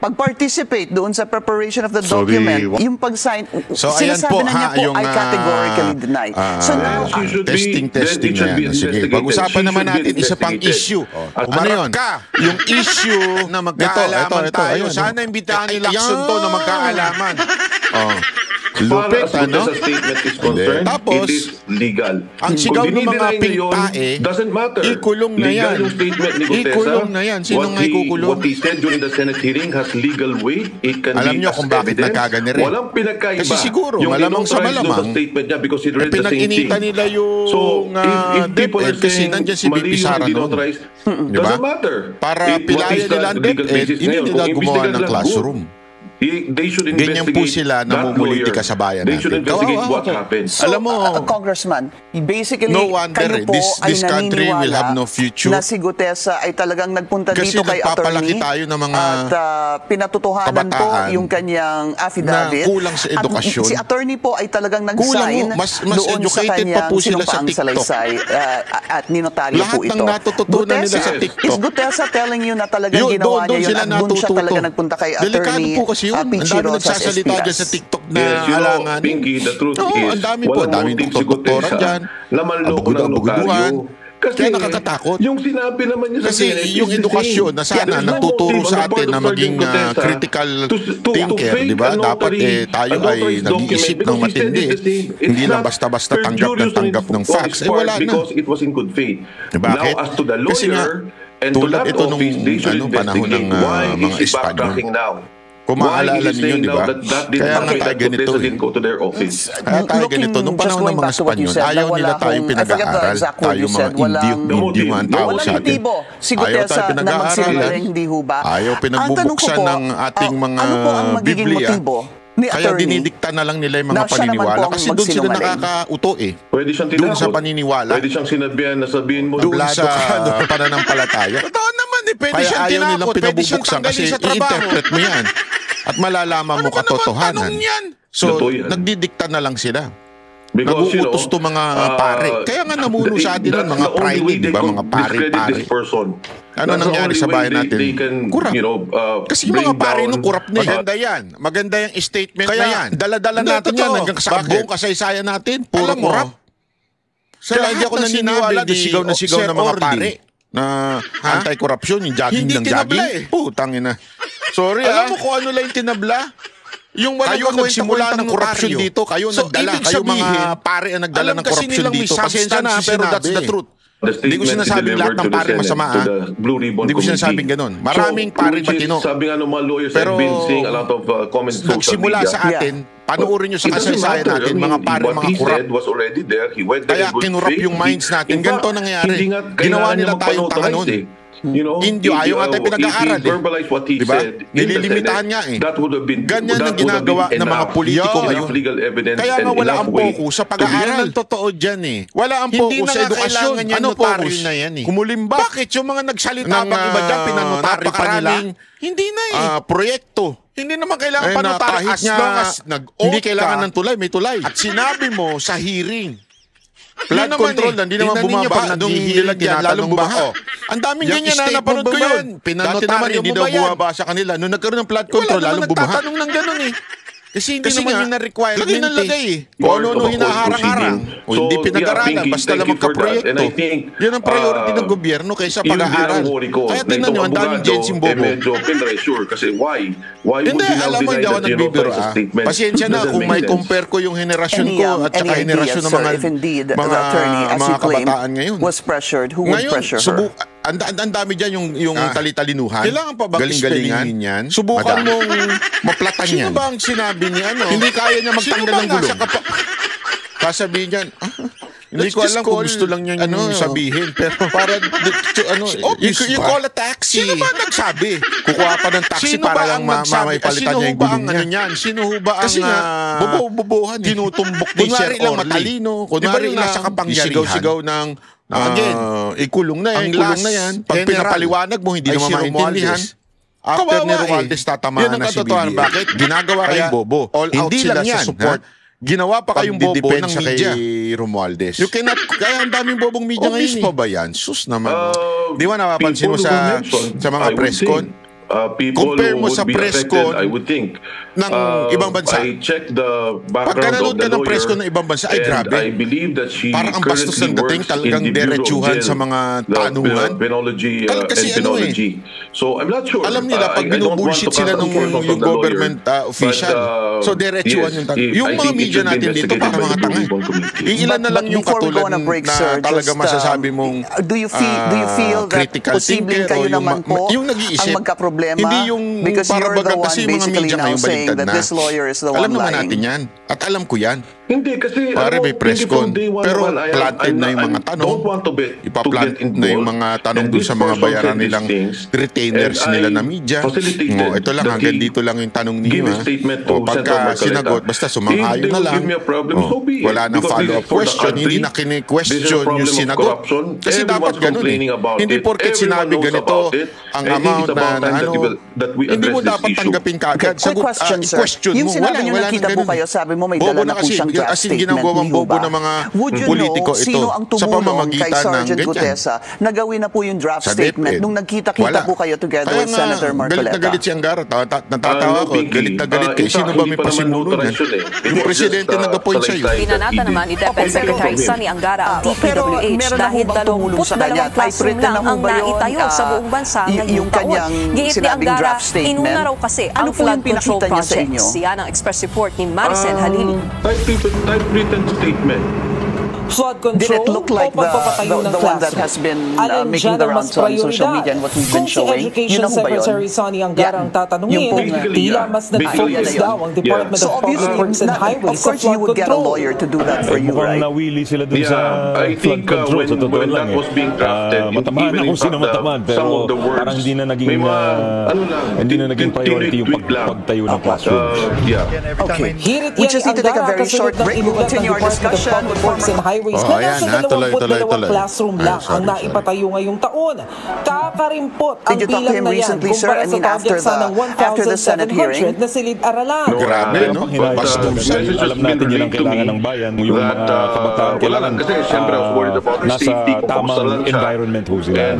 pag-participate doon sa preparation of the document, yung pag-sign, sinasabi na niya po, I categorically deny. So now, testing na yan. Sige, pag-usapan naman natin isa pang issue. Umarap ka, yung issue na magkaalaman tayo. Sana imbitahan ni Lacson to na magkaalaman. Lupit, ano? Tapos, it is legal. Ang sigaw ng mga pingtae, ikulong na yan. Ikulong na yan. Sino nga ikukulong? What he said during the Senate hearing has legal weight. It can alam nyo kung bakit nagkaganire. Walang pinagkaiba. Kasi siguro, malamang sa malamang, pinag-inita nila yung DepEd kasi nandiyan si BP Sara noon. Doesn't matter. Para pilayan nila ang DepEd, hindi nila gumawa ng classroom. Ganyan po sila namumulitika sa bayan natin. They should investigate what happened. So, alam mo, Congressman, basically, no wonder this country will have no future. Na si Gutesa ay talagang nagpunta dito kay attorney tayo ng mga at pinatutuhanan po yung kanyang affidavit. Na kulang sa edukasyon. Si attorney po ay talagang nag-sign doon sa kanyang sinumpaang salaysay at ninotaryo po ito. Lahat ng natututunan nila sa TikTok. Is Gutesa telling you na talagang ginawa niya yun at doon siya talaga nagpunta kay attorney? Ang dami nagsasalita dyan sa TikTok na alangan. Pinky, the truth is, ang dami po. Ang daming doktor-doktoran dyan. Abuguduan. Kaya nakakatakot. Yung sinabi naman niya sa Senate, yung edukasyon na sana nagtuturo sa atin na maging critical thinker, di ba? Dapat tayo ay nag-iisip ng matindi. Hindi lang basta-basta tanggap ng facts. Wala na. Because it was in good faith. Bakit? Now, as to the lawyer and to that office, they should investigate why is he backtracking now. Kung maalala ninyo, di ba? Kaya nga tayo ganito. Kaya tayo ganito. Nung panahon ng mga Espanyol, ayaw nila tayong pinag-aaral. Tayo mga Indiyo-man tao sa atin. Ayaw tayo pinag-aaralan. Ayaw pinagbubuksan ng ating mga Biblia. Kaya dinidikta na lang nila yung mga paniniwala. Kasi doon sila nakakauto eh. Doon sa paniniwala. Pwede siyang sinabihan na sabihin mo. Doon sa pananampalataya. Totoo naman eh. Pwede siyang tinakot. Pwede siyang tanggalin sa trabaho. I-interpret mo yan. At malalaman mo katotohanan. So, nagdidikta na lang sila. Naguutos to mga pare. Kaya nga namuno sa atin nun, mga private, di ba? Mga pare-pare. Ano nangyari sa bayan natin? Kurap. Kasi yung mga pare nung kurap na yan. Maganda yan. Maganda yung statement na yan. Dala-dala natin yan hanggang sa buong kasaysayan natin. Puro kurap. Kaya hindi ako naniniwala. Sigaw na sigaw ng mga pare na anti-corruption, yung jogging ng jogging. Putang ina. Sorry, alam mo kung ano lang yung tinabla? Yung kayo nagsimula ng corruption dito, kayo nagdala, kayo mga pare ang nagdala ng corruption dito. Pasensya na, pero that's the truth. Hindi ko sinasabing lahat ng pare masama. Hindi ko sinasabing ganun. Maraming pare matino. Pero nagsimula sa atin, panuorin nyo sa kasaysayan natin, mga pare, mga kurap. Kaya kinurap yung minds natin. Ganito nangyayari. Ginawa nila tayong tanga nun. Indio, ayaw nga tayo pinag-aaral diba? Nililimitahan nga Ganyan ang ginagawa ng mga politiko ngayon. Kaya nga wala ang focus sa pag-aaral. Totoo dyan Wala ang focus sa edukasyon. Ano focus na yan Kumulimba. Bakit yung mga nagsalita pang iba dyan, pinanotary pa nila? Hindi na proyekto. Hindi naman kailangan panotary as long as hindi kailangan ng tulay, may tulay. At sinabi mo sa hearing, flood control, hindi naman bumaba. Nung nilagyan, lalong bumaha. Ang daming ganyan na napanood ko yun. Dati naman hindi daw bumaba sa kanila. Nung nagkaroon ng flood control, lalong bumaha. Wala naman nagtatanong ng ganun Kasi hindi naman yun na-requirement lagay na lagay Kung ano-ano hinaharang-harang. O hindi pinag-aralan, basta lang magka-proyekto. Yan ang priority ng gobyerno kaysa pag-aaral. Kaya tingnan nyo, ang daming Jensing Bobo. Hindi, alam mo, hindi ako nagbibiro Pasensya na kung may compare ko yung henerasyon ko at saka henerasyon ng mga kabataan ngayon. Ngayon, ang dami dyan yung tali-talinuhan. Kailangan pa ba galing-galingan yan? Subukan mong maplatan yan. Sino ba ang sinabi niya? Hindi kaya niya magtanggal ng gulong. Kasabihin niyan, hindi ko alam kung gusto lang niya sabihin. Pero para, you call a taxi. Sino ba nagsabi? Kukuha pa ng taxi para lang maipalitan niya yung gulong niya. Sino ba ang bobobohan? Tinutumbok ni Sir Orly. Kunwari lang matalino. Kunwari lang isigaw-sigaw ng ikulong na yan. Pag pinapaliwanag mo, hindi naman maintindihan. After ni Romualdez, tatamaan na si BBM. Bakit? Ginagawa kayong bobo. Hindi lang yan. Ginawa pa kayong bobo ng media. Romualdez. Kaya ang daming bobong media ngayon. Obvious pa ba yan? Sus naman. Di ba napapansin mo sa mga press con? Compare mo sa press con ng ibang bansa. Pagka nanood ka ng press con ng ibang bansa, ay grabe. Parang ang bastos ng dating, talagang diretsuhan sa mga tanungan. Kasi alam nila, pag binubullshit sila ng yung government official, so diretsuhan yung tanungan. Yung mga media natin dito, parang mga tanga. Iilan na lang yung katulad na talaga masasabi mong critical thinker o yung nag-iisip. Hindi yung para bagang kasi yung mga media ngayon baliktad na. Alam naman natin yan. At alam ko yan. Hindi kasi pare may press con pero planted na yung mga tanong. Ipaplant na yung mga tanong dun sa mga bayaran nilang retainers nila na media. Ito lang, hanggang dito lang yung tanong niyo. Pagka sinagot, basta sumang-ayon na lang. Wala nang follow-up question. Hindi na kini-question yung sinagot. Kasi dapat ganun Hindi porket sinabi ganito ang amount na hindi mo dapat tanggapin kaagad. Question mo. Yung sinabi nyo nakita po kayo, sabi mo may dala na po siyang draft statement. Ginagawang bobo ng mga politiko ito sino ang tumulong kay Sergeant Gutesa na gawin na po yung draft statement nung nagkita-kita po kayo together with Senator Marcoleta? Galit na galit si Angara. Natatawa ko. Galit na galit kayo. Sino ba may pasimuno niyan? Yung presidente nag-appoint sa'yo. Pinanata naman ni Deputy Secretary Sonny Angara ang DPWH dahil 22 classroom lang ang naitayo sa buong bansa ngayong taon. Giit ni Angara, inuna raw kasi ang flood control projects. Yan ang express report ni Maricel Halili. Type written statement. Flood control. Did it look like the one that has been making the rounds on social media and what we've been showing? Education Secretary Sonny Angara ang tatanungin, tila mas nag-focus daw ang Department of Public Works and Highways sa flood control. Of course, you would get a lawyer to do that for you, right? Mukhang nawili sila dun sa flood control. Sa totoo lang matamaan na kung sino matamaan, pero parang hindi na naging priority yung pagtayo ng classrooms. Okay. We just need to take a very short break. We'll continue our discussion with former highways na nasa 22 classroom lang ang naipatayo ngayong taon. Kakarimpot ang bilang na yan kumpara sa target sanang 1,700 na silid-aralan. Grabe, no? Alam natin yun ang kailangan ng bayan. Yung mga kabataan kailangan nasa tamang environment ho sila.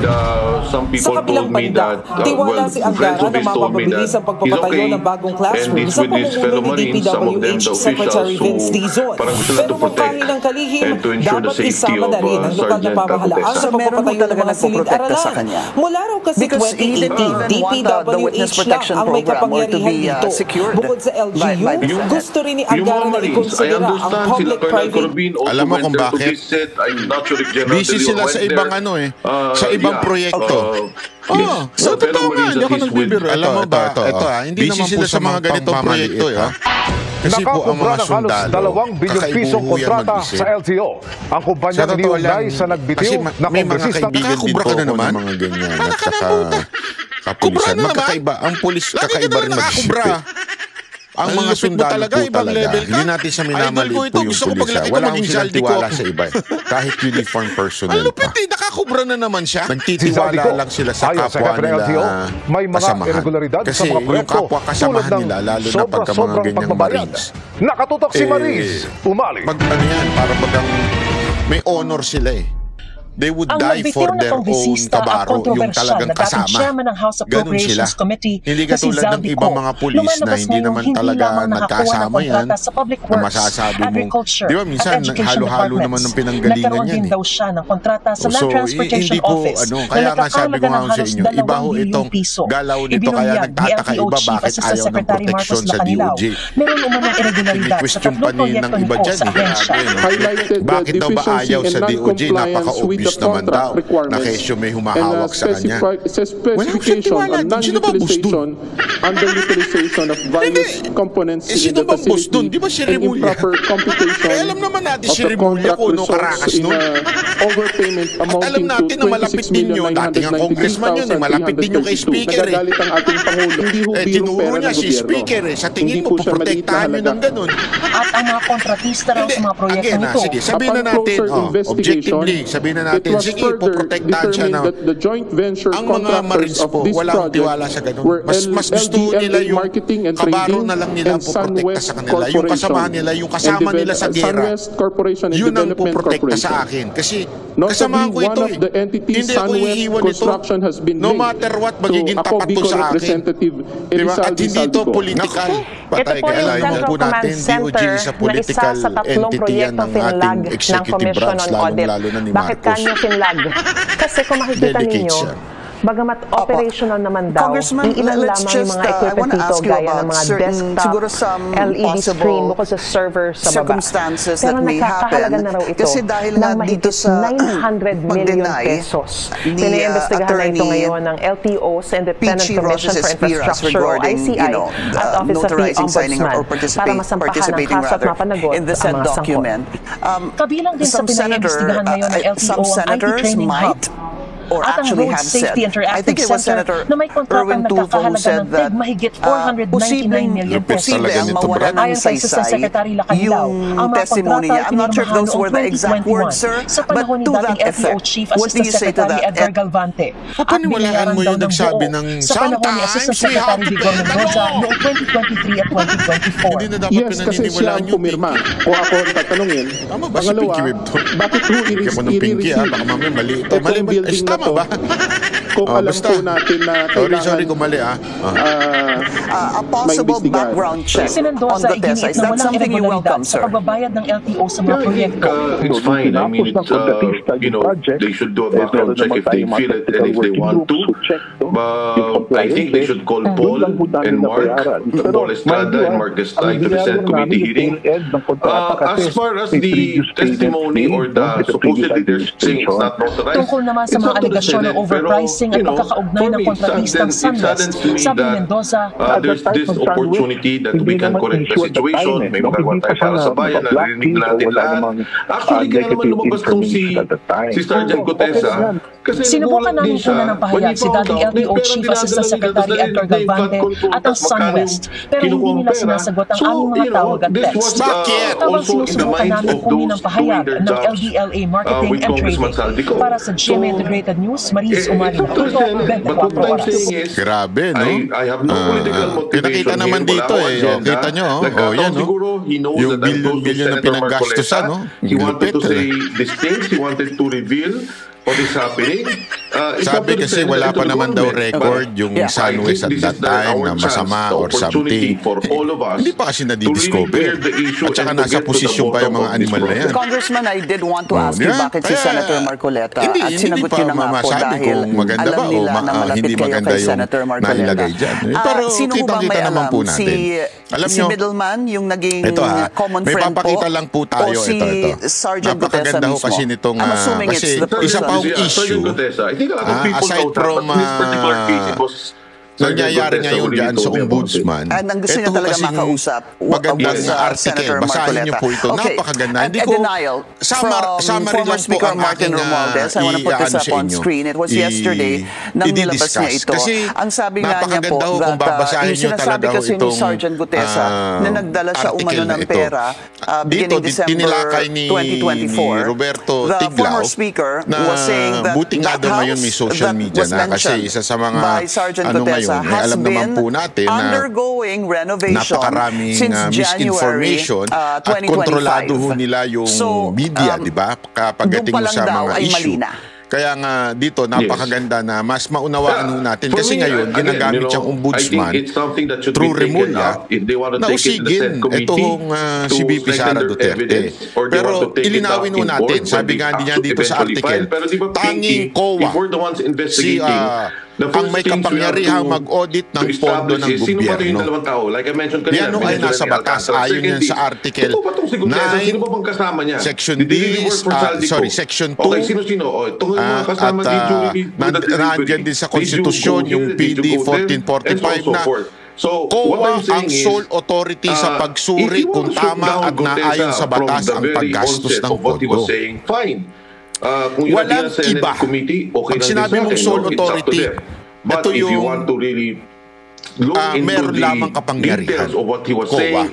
Sa kabilang banda, tiwala si Angara na mapapabilis ang pagpapatayo ng bagong classroom sa pamumuno ni DPWH Secretary Vince Dizon. Pero magkahi ng kalihim, dapat isama na rin ang lokal na pamahalaan sa pagpapatayo ng mga silid-aralan. Mula raw kasi 2018, DPWH lang ang may kapangyarihan dito. Bukod sa LGU, gusto rin ni Angara na ikonsidera ang public-private. Alam mo kung bakit? Busy sila sa ibang sa ibang proyekto. So totoo nga, hindi ako nagbibiro. Alam mo ba, ito hindi naman sila sa mga ganitong proyekto. Kasi po ang mga sundalo, 2 bilyong pisong kontrata sa LTO. Ang kumpanyang iniugnay sa nagbitiw na kongresista. Nakakubra ka na naman. Mga ganyan. At saka kapulisan. Magkakaiba. Ang pulis kakaiba rin mag-isip. Ang mga sundalo po talaga, hindi natin sa minamaliit po yung pulis. Wala akong silang tiwala sa iba. Kahit uniform personnel pa. Ang lupit nakakubra na naman siya. Nagtitiwala lang sila sa kapwa nila kasamahan. Kasi yung kapwa kasamahan nila, lalo na pagka mga ganyang Marines. Nakatutok si Maris. Umali. Ano yan, para bagang may honor sila They would die for their own kabaro, yung talagang kasama. Ganun sila. Hindi katulad ng ibang mga pulis na hindi naman talaga nagkasama yan, na masasabi mo. Di ba, minsan halo-halo naman ng pinanggalingan yan So, hindi po, kaya nga sabi ko nga sa inyo, iba ho itong galaw nito, kaya nagtataka iba bakit ayaw ng proteksyon sa DOJ. Question pa ng iba dyan. Bakit daw ba ayaw sa DOJ? Napaka-obvious naman daw na kesyo may humahawak sa kanya. Wala akong siyang tiwala. Sino ba boss dun? Underutilization of various components sino ba boss dun? Di ba si Remulla? Alam naman natin si Remulla kung ano karakas nun. At alam natin na malapit din yun. Dating ang congressman yun. Malapit din yung kay speaker. Tinuro niya si speaker. Sa tingin mo, puprotektahan yun ng ganun. At ang mga kontratista raw sa mga proyekto nito. Sige, sabihin na natin, objectively, sabihin na natin, sige, poprotektahan siya na ang mga Marines po, wala akong tiwala sa ganun. Mas gusto nila yung kabaro na lang nila ang poprotekta sa kanila. Yung kasamahan nila, yung kasama nila sa gera, yun ang poprotekta sa akin. Kasi kasamahan ko ito Hindi ako iiwan ito. No matter what, magiging tapat to sa akin. Diba? At hindi ito political. Ito po yung Central Command Center na isa sa 3 proyektong finlag ng Commission on Audit. Bakit kanya finlag? Kasi kung makikita ninyo, bagamat operational naman daw, ilan lamang yung mga equipment dito gaya ng mga desktop, LED screen bukod sa server sa baba. Pero nakakahalaga na raw ito ng mahigit 900 million pesos. Pinaimbestigahan na ito ngayon ng LTO sa Independent Commission for Infrastructure o ICI at Office of the Ombudsman para masampahan ang kaso at mapanagot ang mga sangkot. Kabilang din sa pinaimbestigahan ngayon ng LTO ang IT Training Hub at ang Road Safety Interactive Center na may kontratang nagkakahalaga ng tig mahigit 499 million pesos. Ayon kay Assistant Secretary Lacanilaw, ang mga kontrata ay pinirmahan noong 2021 sa panahon ni dating LTO Chief Assistant Secretary Edgar Galvante at binayaran daw ng buo sa panahon ni Assistant Secretary Vigor Mendoza noong 2023 at 2024. Yes, kasi siya ang pumirma. Kung ako ang tatanungin, pangalawa, bakit ho i-receive itong building na to? Kung alam po natin na sorry kung mali a possible background check on the TESA. Is that something you welcome, sir? Sa pagbabayad ng LTO sa mga proyekto. It's fine. I mean, they should do a background check if they feel it and if they want to. But I think they should call Paul and Mark, Paul Estrada and Mark Destay to the Senate committee hearing. As far as the testimony or the supposedly they're saying it's not authorized, tungkol naman sa mga alegasyon ng overpricing at pagkakaugnay ng kontratistang Sunwest, sabi Mendoza, there's this opportunity that we can correct the situation. May magagawa tayo para sa bayan, narinig natin lahat. Actually, kaya naman lumabas kung si Sergeant Gutesa. Sinubukan namin una ng pahayag si dating LTO Chief Assistant Secretary Edgar Galvante at ang Sunwest, pero hindi nila sinasagot ang aming mga tawag at text. Habang sinusubukan namin kunin ng pahayag ng LDLA Marketing and Trading para sa GMA Integrated News, Maris Umali na ito, 24 oras. Grabe, no? Pinakita naman dito Kita nyo, yan, no? Yung billion na pinaggastusan, no? He wanted to say these things, he wanted to reveal what is happening. Sabi kasi wala pa naman daw record yung Sunwest at that time na masama or something. Hindi pa kasi nadidiscover. At saka nasa posisyon pa yung mga animal na yan. Congressman, I did want to ask you bakit si Senator Marcoleta at sinagot yun na nga po dahil alam nila na malapit kayo kay Senator Marcoleta. Sino ho bang may alam? Si Middleman, yung naging common friend po? May papakita lang po tayo. O si Sergeant Gutesa mismo? Kasi nitong, I'm assuming it's the person. Isa pa ang issue, aside from nangyayari ngayon dyan sa ombudsman. And ang gusto niya talaga makausap magandang article. Basahin niyo po ito. Napakaganda. Hindi ko summary lang po ang aking I want to put this up on screen. It was yesterday nang nilabas niya ito. Ang sabi nga niya po that yung sinasabi kasi ni Sergeant Gutesa na nagdala siya umano ng pera beginning December 2024. The former speaker was saying that buti nga daw ngayon may social media na kasi isa sa mga ngayon, alam naman po natin na napakaraming misinformation at kontrolado nila yung media, di ba? Kapag dating sa mga issue. Kaya nga dito, napakaganda na mas maunawaan natin. Kasi ngayon, ginagamit siyang ombudsman through Remulla na usigin itong si VP Sara Duterte. Pero ilinawin natin, sabi nga niya dito sa article, tanging COA ang may kapangyarihang mag-audit ng pondo ng gobyerno. Yan ay nasa batas. Ayon yan sa Article 9, Section D, Section 2, at nandiyan din sa Konstitusyon yung PD 1445 na COA ang sole authority sa pagsuri kung tama at naayon sa batas ang paggastos ng pondo. Walang iba. Pag sinabi mong sole authority, ito yung meron lamang kapangyarihan. COA.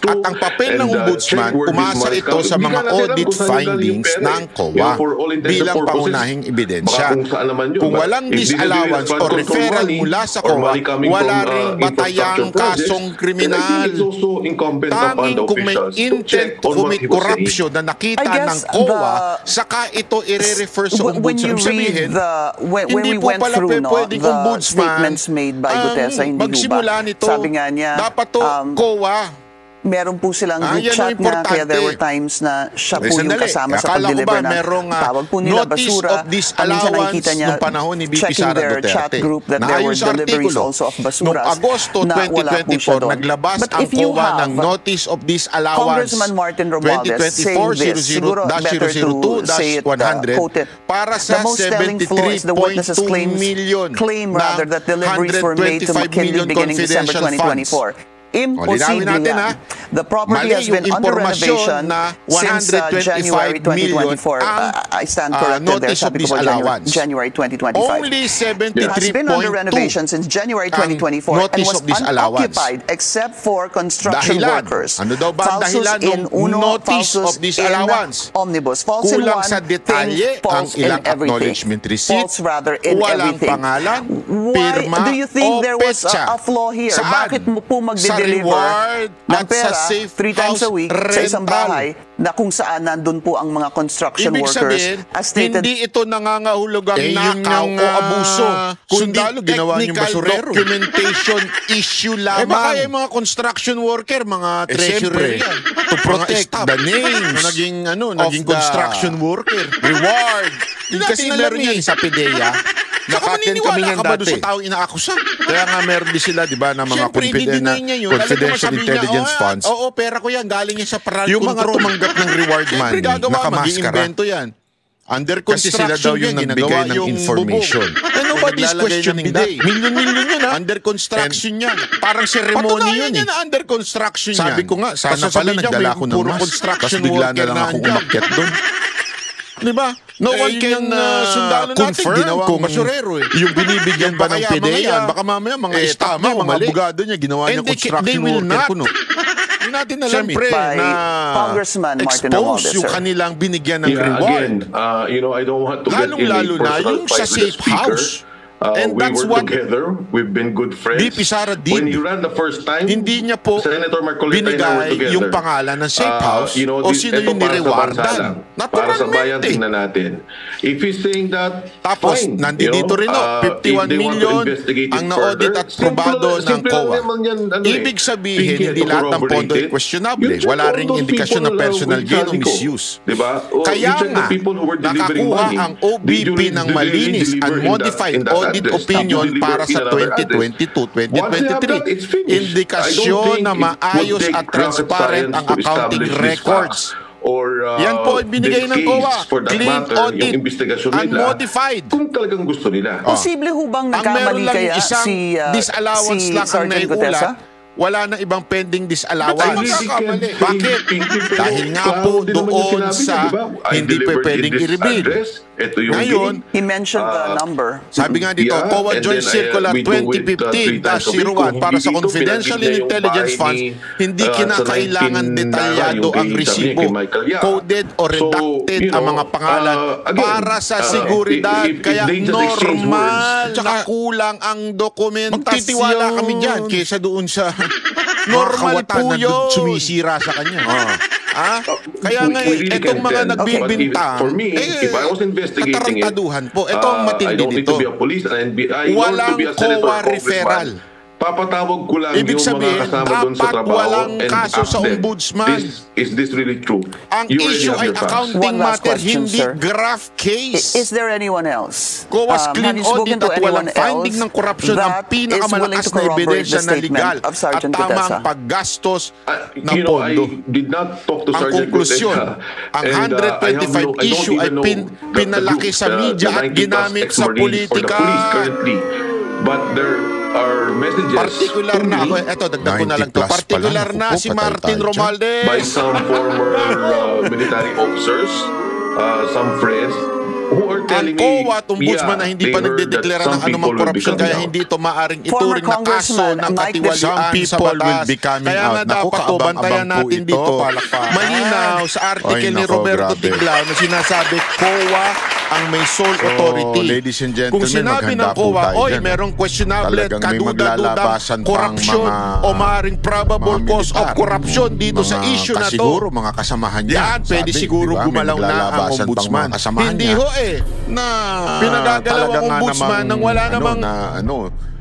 At ang papel ng ombudsman, umasa ito sa mga audit findings ng COA bilang pangunahing ebidensya. Kung walang disallowance o referral mula sa COA, wala ring batayang kasong kriminal. Tanging kung may intent to commit corruption na nakita ng COA, saka ito i-refer sa ombudsman. Sabihin, hindi po pala pwedeng ombudsman magsimula nito. Sabi nga niya, dapat to COA. Meron po silang group chat nga, kaya there were times na siya po yung kasama sa pag-deliver ng tawag po nila basura. Minsan nakikita niya checking their chat group that there were deliveries also of basura. Noong Agosto 2024, naglabas ang COA ng Notice of Disallowance Congressman Martin Romualdez saying this, siguro better to say it, quote it, para sa the most telling flaw is the witnesses claim rather that deliveries were made to McKinley beginning December 2024. Imposible nga. The property has been under renovation since January 2024. I stand corrected there. Sabi ko po January 2025. Only 73.2 It has been under renovation since January 2024 and was unoccupied except for construction workers. Ano daw ba ang dahilan ng notice of disallowance? Omnibus. False in kulang one sa detalye ang ilang acknowledgement receipt. False rather in walang everything. pangalan, Why pirma, do you think there was petsa? a flaw here? Saan? Bakit mo po magde-deliver ng pera 3 times a week sa isang bahay na kung saan nandun po ang mga construction workers as stated? Hindi ito nangangahulugang nakaw o abuso, kundi technical documentation issue lamang. Baka yung mga construction worker, mga treasurer yan, to protect the names naging construction worker. Reward. Kasi meron yan sa PDEA. Nakaten kami yan dati. Sa taong inaakusa. Kaya nga meron din sila, di ba, na mga confidential intelligence funds. Oo, pera ko yan. Galing yan sa paral control. Yung mga tumanggap ng reward money, nakamaskara. Yan. Under construction, kasi sila daw yung nagbigay ng information. And nobody's questioning that. Milyon-milyon yun, ha? Under construction yan. Parang ceremony yun, eh. Under construction yan. Sabi ko nga, sana pala nagdala ko ng mas. Tapos bigla na lang akong umakyat doon. Diba? No one can confirm kung basurero yung binibigyan ba ng PDEA. Baka mamaya mga estama, mga abogado niya, ginawa niya construction worker kuno. Hindi natin alam na expose yung kanilang binigyan ng reward. Lalong-lalo na yung sa safe house. And that's what we've been good friends. VP Sara did. When he ran the first time, hindi niya po binigay yung pangalan ng safe house o sino yung nirewardan. Para sa bayan, tingnan natin. If he's saying that, tapos, nandito rin 51 million ang na-audit at probado ng COA. Ibig sabihin, hindi lahat ng pondo ay questionable. Wala ring indikasyon ng personal gain o misuse. Kaya nga, nakakuha ang OBP ng malinis, unmodified audit opinion para sa 2022-2023. Indikasyon na maayos at transparent ang accounting records. or yan po binigay ng COA, for that clean matter, audit, yung investigasyon nila, unmodified. Kung talagang gusto nila. Posible ho bang nagkamali kaya si disallowance lang ang naiulat? Wala na ibang pending disallowance. Bakit? Dahil nga po doon sa hindi pa pwedeng i-reveal. Ngayon, he mentioned the number. Sabi nga dito, COA Joint Circular 2015-01 para sa confidential and intelligence funds, hindi kinakailangan detalyado ang resibo, coded o redacted ang mga pangalan para sa seguridad. Kaya normal na kulang ang dokumentasyon. Magtitiwala kami dyan kesa doon sa normal po yun. Sumisira sa kanya. Kaya nga, itong mga nagbibintang, katarantaduhan po. Ito ang matindi dito. Walang COA referral. Papatawag ko lang ibig yung sabihin, mga kasama doon sa trabaho walang kaso sa ombudsman. Is this really true? Ang issue ay accounting matter, hindi graph case. Is there anyone else? COA's clean audit at walang finding ng korupsyon ang pinakamalakas na ebidensya na legal at tamang paggastos ng pondo. Ang konklusyon, ang 125 issue ay pinalaki sa media at ginamit sa politika. But there are messages particular na ako, eto dagdag ko na lang to, particular na si Martin Romualdez by some former military officers, some friends who are telling me, COA at ombudsman na hindi pa nagdedeklara ng anumang korupsyon, kaya hindi ito maaring ituring na kaso ng katiwalian sa batas. Kaya nga dapat po, bantayan natin dito. Malinaw sa article ni Roberto Tiglao na sinasabi COA ang may sole authority. Ladies and gentlemen, kung sinabi ng COA, oy, merong questionable, kaduda-dudang korupsyon o maaring probable cause of corruption dito sa issue na to. Siguro mga kasamahan niya. Yan, pwede siguro gumalaw na ang ombudsman. Hindi ho na pinagagalaw ang ombudsman nang wala namang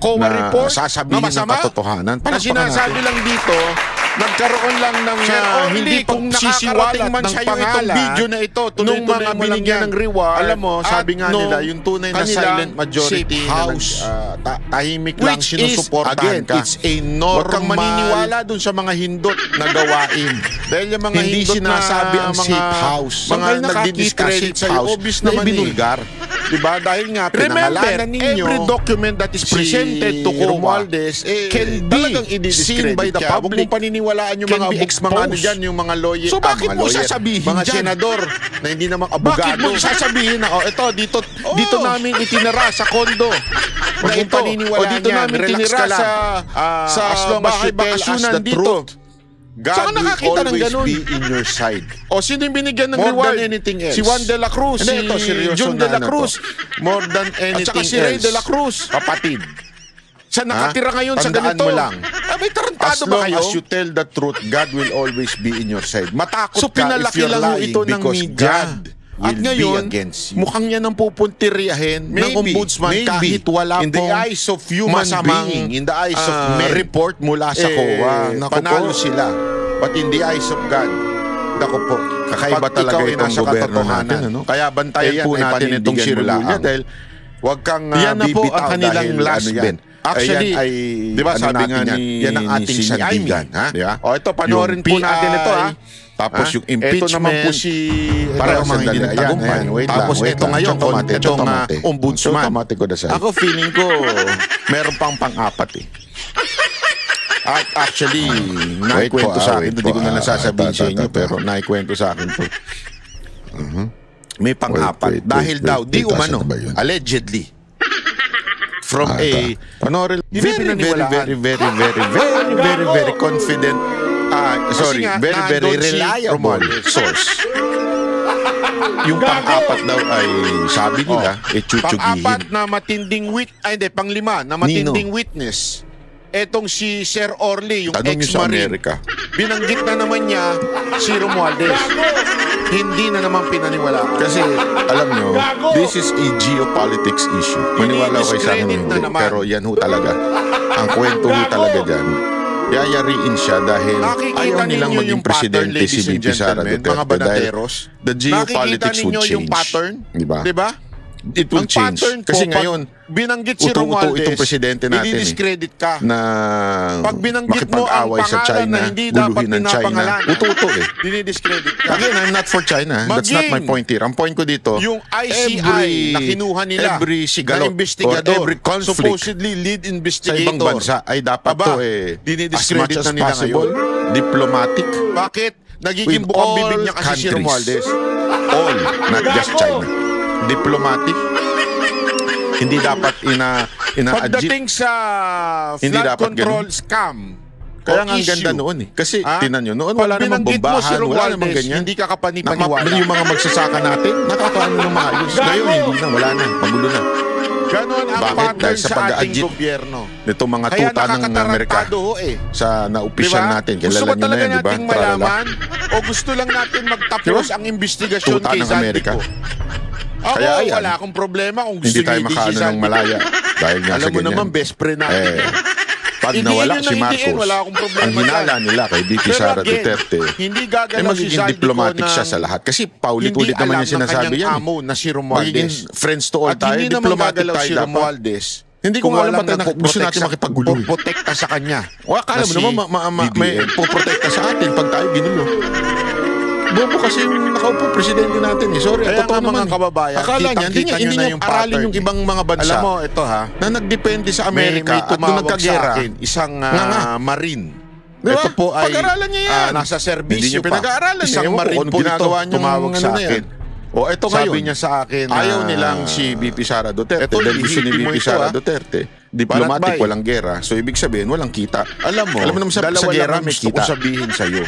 COA report na masama. Na sinasabi lang dito, nagkaroon lang ng hindi pagsisiwalat ng pangalan video na ito nung mga binigyan ng reward. Alam mo, sabi nga nila, yung tunay na silent majority house, tahimik lang sinusuportahan ka. It's a normal. Huwag kang maniniwala dun sa mga hindot na gawain. Dahil yung mga hindi sinasabi ang safe house, mga nagdi-discredit sa'yo, obvious naman binulgar. Diba? Dahil nga, pinangalanan ninyo, every document that is presented to Romualdez can be seen by the public. Walaan yung mga mga ano dyan, yung mga lawyer. So bakit mo sasabihin mga senador na hindi namang abogado? Bakit mo sasabihin na dito namin itinira sa kondo na ito, o dito namin itinira sa bahay bakasyonan dito. God will always be in your side. O sino yung binigyan ng reward? More than anything else. Si Juan de la Cruz, si Jun de la Cruz. More than anything else. At saka si Ray de la Cruz. Kapatid. Sa nakatira ngayon sa ganito. Mo lang. May tarantado ba kayo? As you tell the truth, God will always be in your side. Matakot so, ka if you're lying ito ng media. At ngayon, mukhang yan ang pupuntiryahin ng ombudsman kahit wala in the eyes of human being, in the eyes of men, report mula sa COA. Panalo sila. But in the eyes of God, naku po, kakaiba talaga itong gobyerno natin. Kaya bantayan po natin itong sirula dahil huwag kang bibitaw dahil last ben. Actually, di ba sabi nga ni yan ang ating sandigan, ha? O ito, panoorin po natin ito, ha? Tapos yung impeachment, ito naman po si parang mga hindi nagtagumpay. Tapos ito ngayon, itong ombudsman. Ako feeling ko, meron pang pang-apat eh. At actually, naikwento sa akin, hindi ko na nasasabihin sa inyo, pero naikwento sa akin to. May pang-apat. Dahil daw, di umano, allegedly, from a very confident, very reliable source. Yung pang-apat daw ay sabi nila, chuchugihin. Pang-apat na matinding panglima na matinding witness. Etong si Sir Orly, yung ex-marine. Binanggit na naman niya si Romualdez. Hindi na naman pinaniwala. Kasi, alam nyo, this is a geopolitics issue. Maniwala ko kayo sa akin hindi. Pero yan ho talaga. Ang kwento ho talaga dyan. Yayariin siya dahil ayaw nilang maging presidente si VP Sara Duterte. Mga banateros. The geopolitics would change. Yung pattern? Diba? it will change. Kasi ngayon, binanggit si Romualdez, itong presidente natin i-discredit ka. Na pag binanggit mo ang pangalan na hindi dapat pinapangalan, uto eh. Dinidiscredit ka. Again, I'm not for China. That's not my point here. Ang point ko dito, yung ICI na kinuha nila, every sigalot, na investigador, every conflict, supposedly lead investigator, sa ibang bansa ay dapat to as much as possible, diplomatic. Bakit? Nagiging bukang bibig niya kasi si Romualdez. All, not just China. Diplomatic. Hindi dapat ina-adjit. Pagdating sa flood control scam, kaya nga ang ganda noon eh. Kasi tinan nyo, noon wala namang bombahan, wala namang ganyan. Hindi ka kapanipaniwala. Yung mga magsasaka natin, nakakaano ng maayos. Ngayon, hindi na, wala na, magulo na. Ganon ang pattern sa ating gobyerno. Itong mga tuta ng merkado sa na-opisyal natin. Gusto ba talaga nating malaman o gusto lang natin magtapos ang investigasyon kay Zandico? Ako, wala akong problema kung gusto niyo i-DC si Zandico. Malaya. Dahil nga alam mo naman, best friend natin. Pag nawala si Marcos, ang hinala nila kay BP Sara Duterte, magiging diplomatic siya sa lahat. Kasi paulit-ulit naman yung sinasabi yan. Magiging friends to all tayo, diplomatic tayo dapat. Hindi ko alam ba't gusto natin makipaggulo. Protekta sa kanya. Akala mo naman may poprotekta sa atin pag tayo ginulo. Bobo kasi yung nakaupo presidente natin eh. Sorry, kaya nga mga kababayan, akala niya, hindi niya aralin yung ibang mga bansa. Alam mo, ito na nagdepende sa Amerika at nung nagkagera, isang marine. Diba? Ito po ay pag-aralan niya yan. Nasa serbisyo pa. Pinag-aaralan isang marine po ito, tumawag sa akin. O ito ngayon, sabi niya sa akin, ayaw nilang si BP Sara Duterte. Dahil gusto ni BP Sara Duterte, diplomatic, walang gera. So ibig sabihin, walang kita. Alam mo naman sa gera may kita. Sabihin sa'yo.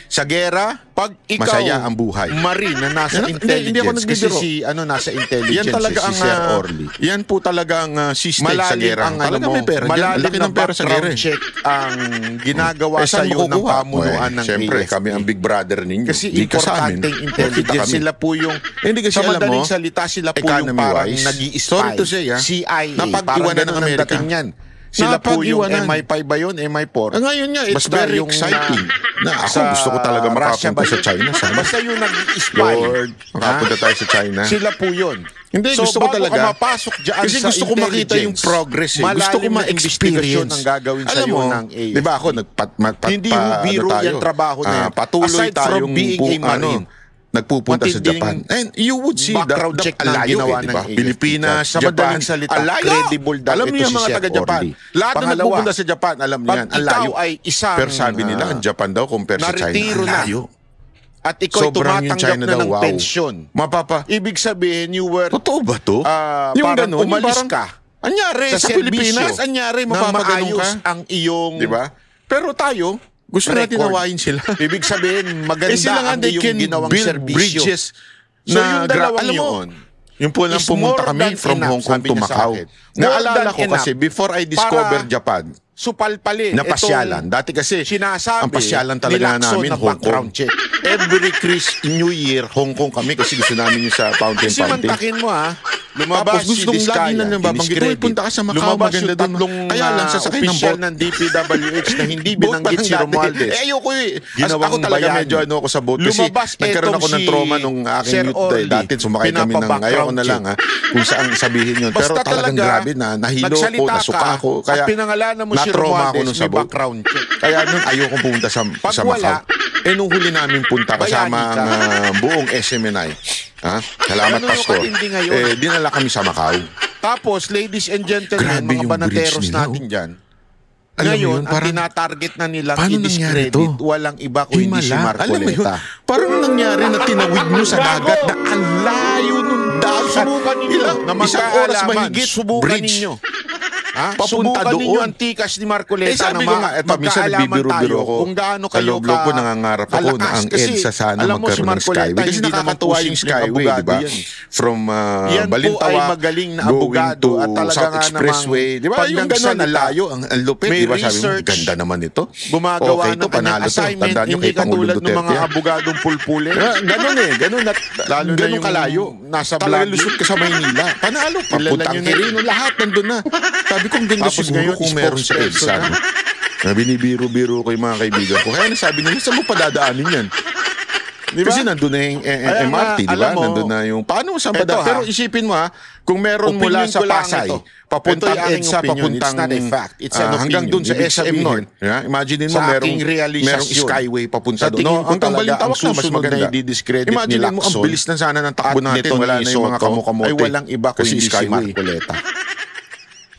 Sa gera, pag ikaw masaya ang buhay. Marine na nasa intelligence. Hindi ako nagbibiro. Kasi nasa intelligence yan talaga si Sir Orly. Yan po talaga ang system sa gera. Talaga may pera. Malalim ng pera sa gera. Check ang ginagawa sa iyo ng pamunuan ng AFP. Siyempre, kami ang big brother ninyo. Kasi importanteng intelligence. Sila po yung, sa madaling salita, sila po yung parang nag-i-spy. Sorry to say, CIA. Napag-iwanan ng Amerika. Sila po yung MI5 ba yun? MI4? Ngayon nga, it's very exciting. Ako gusto ko talaga makapunta sa China. Basta yung nag-i-spy. Lord, makapunta tayo sa China. Sila po yun. Hindi, gusto ko talaga. So, bago ka mapasok dyan kasi gusto ko makita yung progress. Gusto ko ma-experience ang gagawin sa iyo ng AFP. Di ba ako, hindi biro yung trabaho na yan. Patuloy tayong nagpupunta sa Japan. And you would see background check na ginawa ng Pilipinas, sa madaling salita, credible daw alam niyo ito si mga taga-Japan. Lahat na nagpupunta sa Japan, alam niyo yan. Pag ikaw ay isang pero sabi nila, ang Japan daw compare sa China, ang layo. At ikaw tumatanggap na ng pensyon. Ibig sabihin, you were... Totoo ba to? Parang umalis ka. Anyari sa Pilipinas, anyari mapapaganon ka. Ang iyong... Diba? Pero tayo, gusto natin nawain sila. Ibig sabihin, maganda ang iyong ginawang serbisyo. So yung dalawang yun, yung po lang pumunta kami from Hong Kong to Macau. Naalala ko kasi, before I discover Japan, supalpali. Napasyalan. Dati kasi, sinasabi, ang pasyalan talaga namin, Hong Kong. Every New Year, Hong Kong kami kasi gusto namin yung sa Fountain Fountain. Kasi mantakin mo lumabas tapos gustong lagi na nababanggit, punta ka sa Macau, maganda doon. Kaya lang sasakay ng boat ng DPWH na hindi binanggit si Romualdez. Ayoko ako talaga medyo ako sa boat kasi nagkaroon ako ng trauma nung aking youth dati. Sumakay kami ng, ayoko na lang kung saan sabihin yun. Pero talagang grabe na, nahilo ko, nasuka ako. Kaya na-trauma ako nung sa boat. Kaya nun ayoko pumunta sa Macau. Nung huli namin punta kasama ang buong SMNI. Salamat, Pastor. Dinala kami sa Macau. Tapos, ladies and gentlemen, mga banateros natin dyan, ngayon, ang tinatarget na nilang i-discredit, walang iba kung hindi si Marcoleta. Parang nangyari na tinawid nyo sa dagat na ang layo nung dagat. Subukan ninyo na magkaalaman. Subukan ninyo. Subukan ninyo ang tikas ni Marcoleta na magkaalaman tayo kung gaano kayo ka ko nangangarap ako na ang EDSA sana magkaroon ng Skyway. Kasi nakakatuwa yung Skyway, diba? From Balintawa going to South Expressway. Diba? Yung gano'n na layo, ang lupit. Diba sabi mo, ganda naman ito. Gumagawa ng kanyang assignment, hindi katulad ng mga abogadong pulpulin. Ganun. Lalo na yung kalayo. Nasa talagang lusot ka sa Maynila. Panalo. Papuntang Quirino. Lahat nandun na. Sabi ko, ang ganda siguro kung meron sa EDSA. Na binibiro-biro ko yung mga kaibigan ko. Kaya nasabi nila, saan mo padadaanin yan? Kasi nandun na yung MRT, di ba? Nandun na yung, paano saan ba daw? Pero isipin mo kung meron mula sa Pasay, papuntang EDSA, papuntang hanggang dun sa SM North. Imagine mo, merong skyway papunta doon. Hanggang Balintawak na, mas maganda i-discredit ni Lacson. Imagine mo, ang bilis na sana ng takbo natin. Wala na yung mga kamukamote. Ay walang iba kundi si Marcoleta.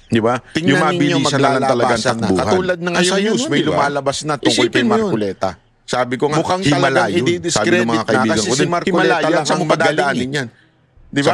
Di ba? Yung mabilisan na lang talaga ang takbuhan. Katulad ng ngayon news, may lumalabas na tungkol kay Marcoleta. Sabi ko nga, mukhang talagang i-discredit na kasi si Marcoleta lang ang madadaanin yan. Di ba?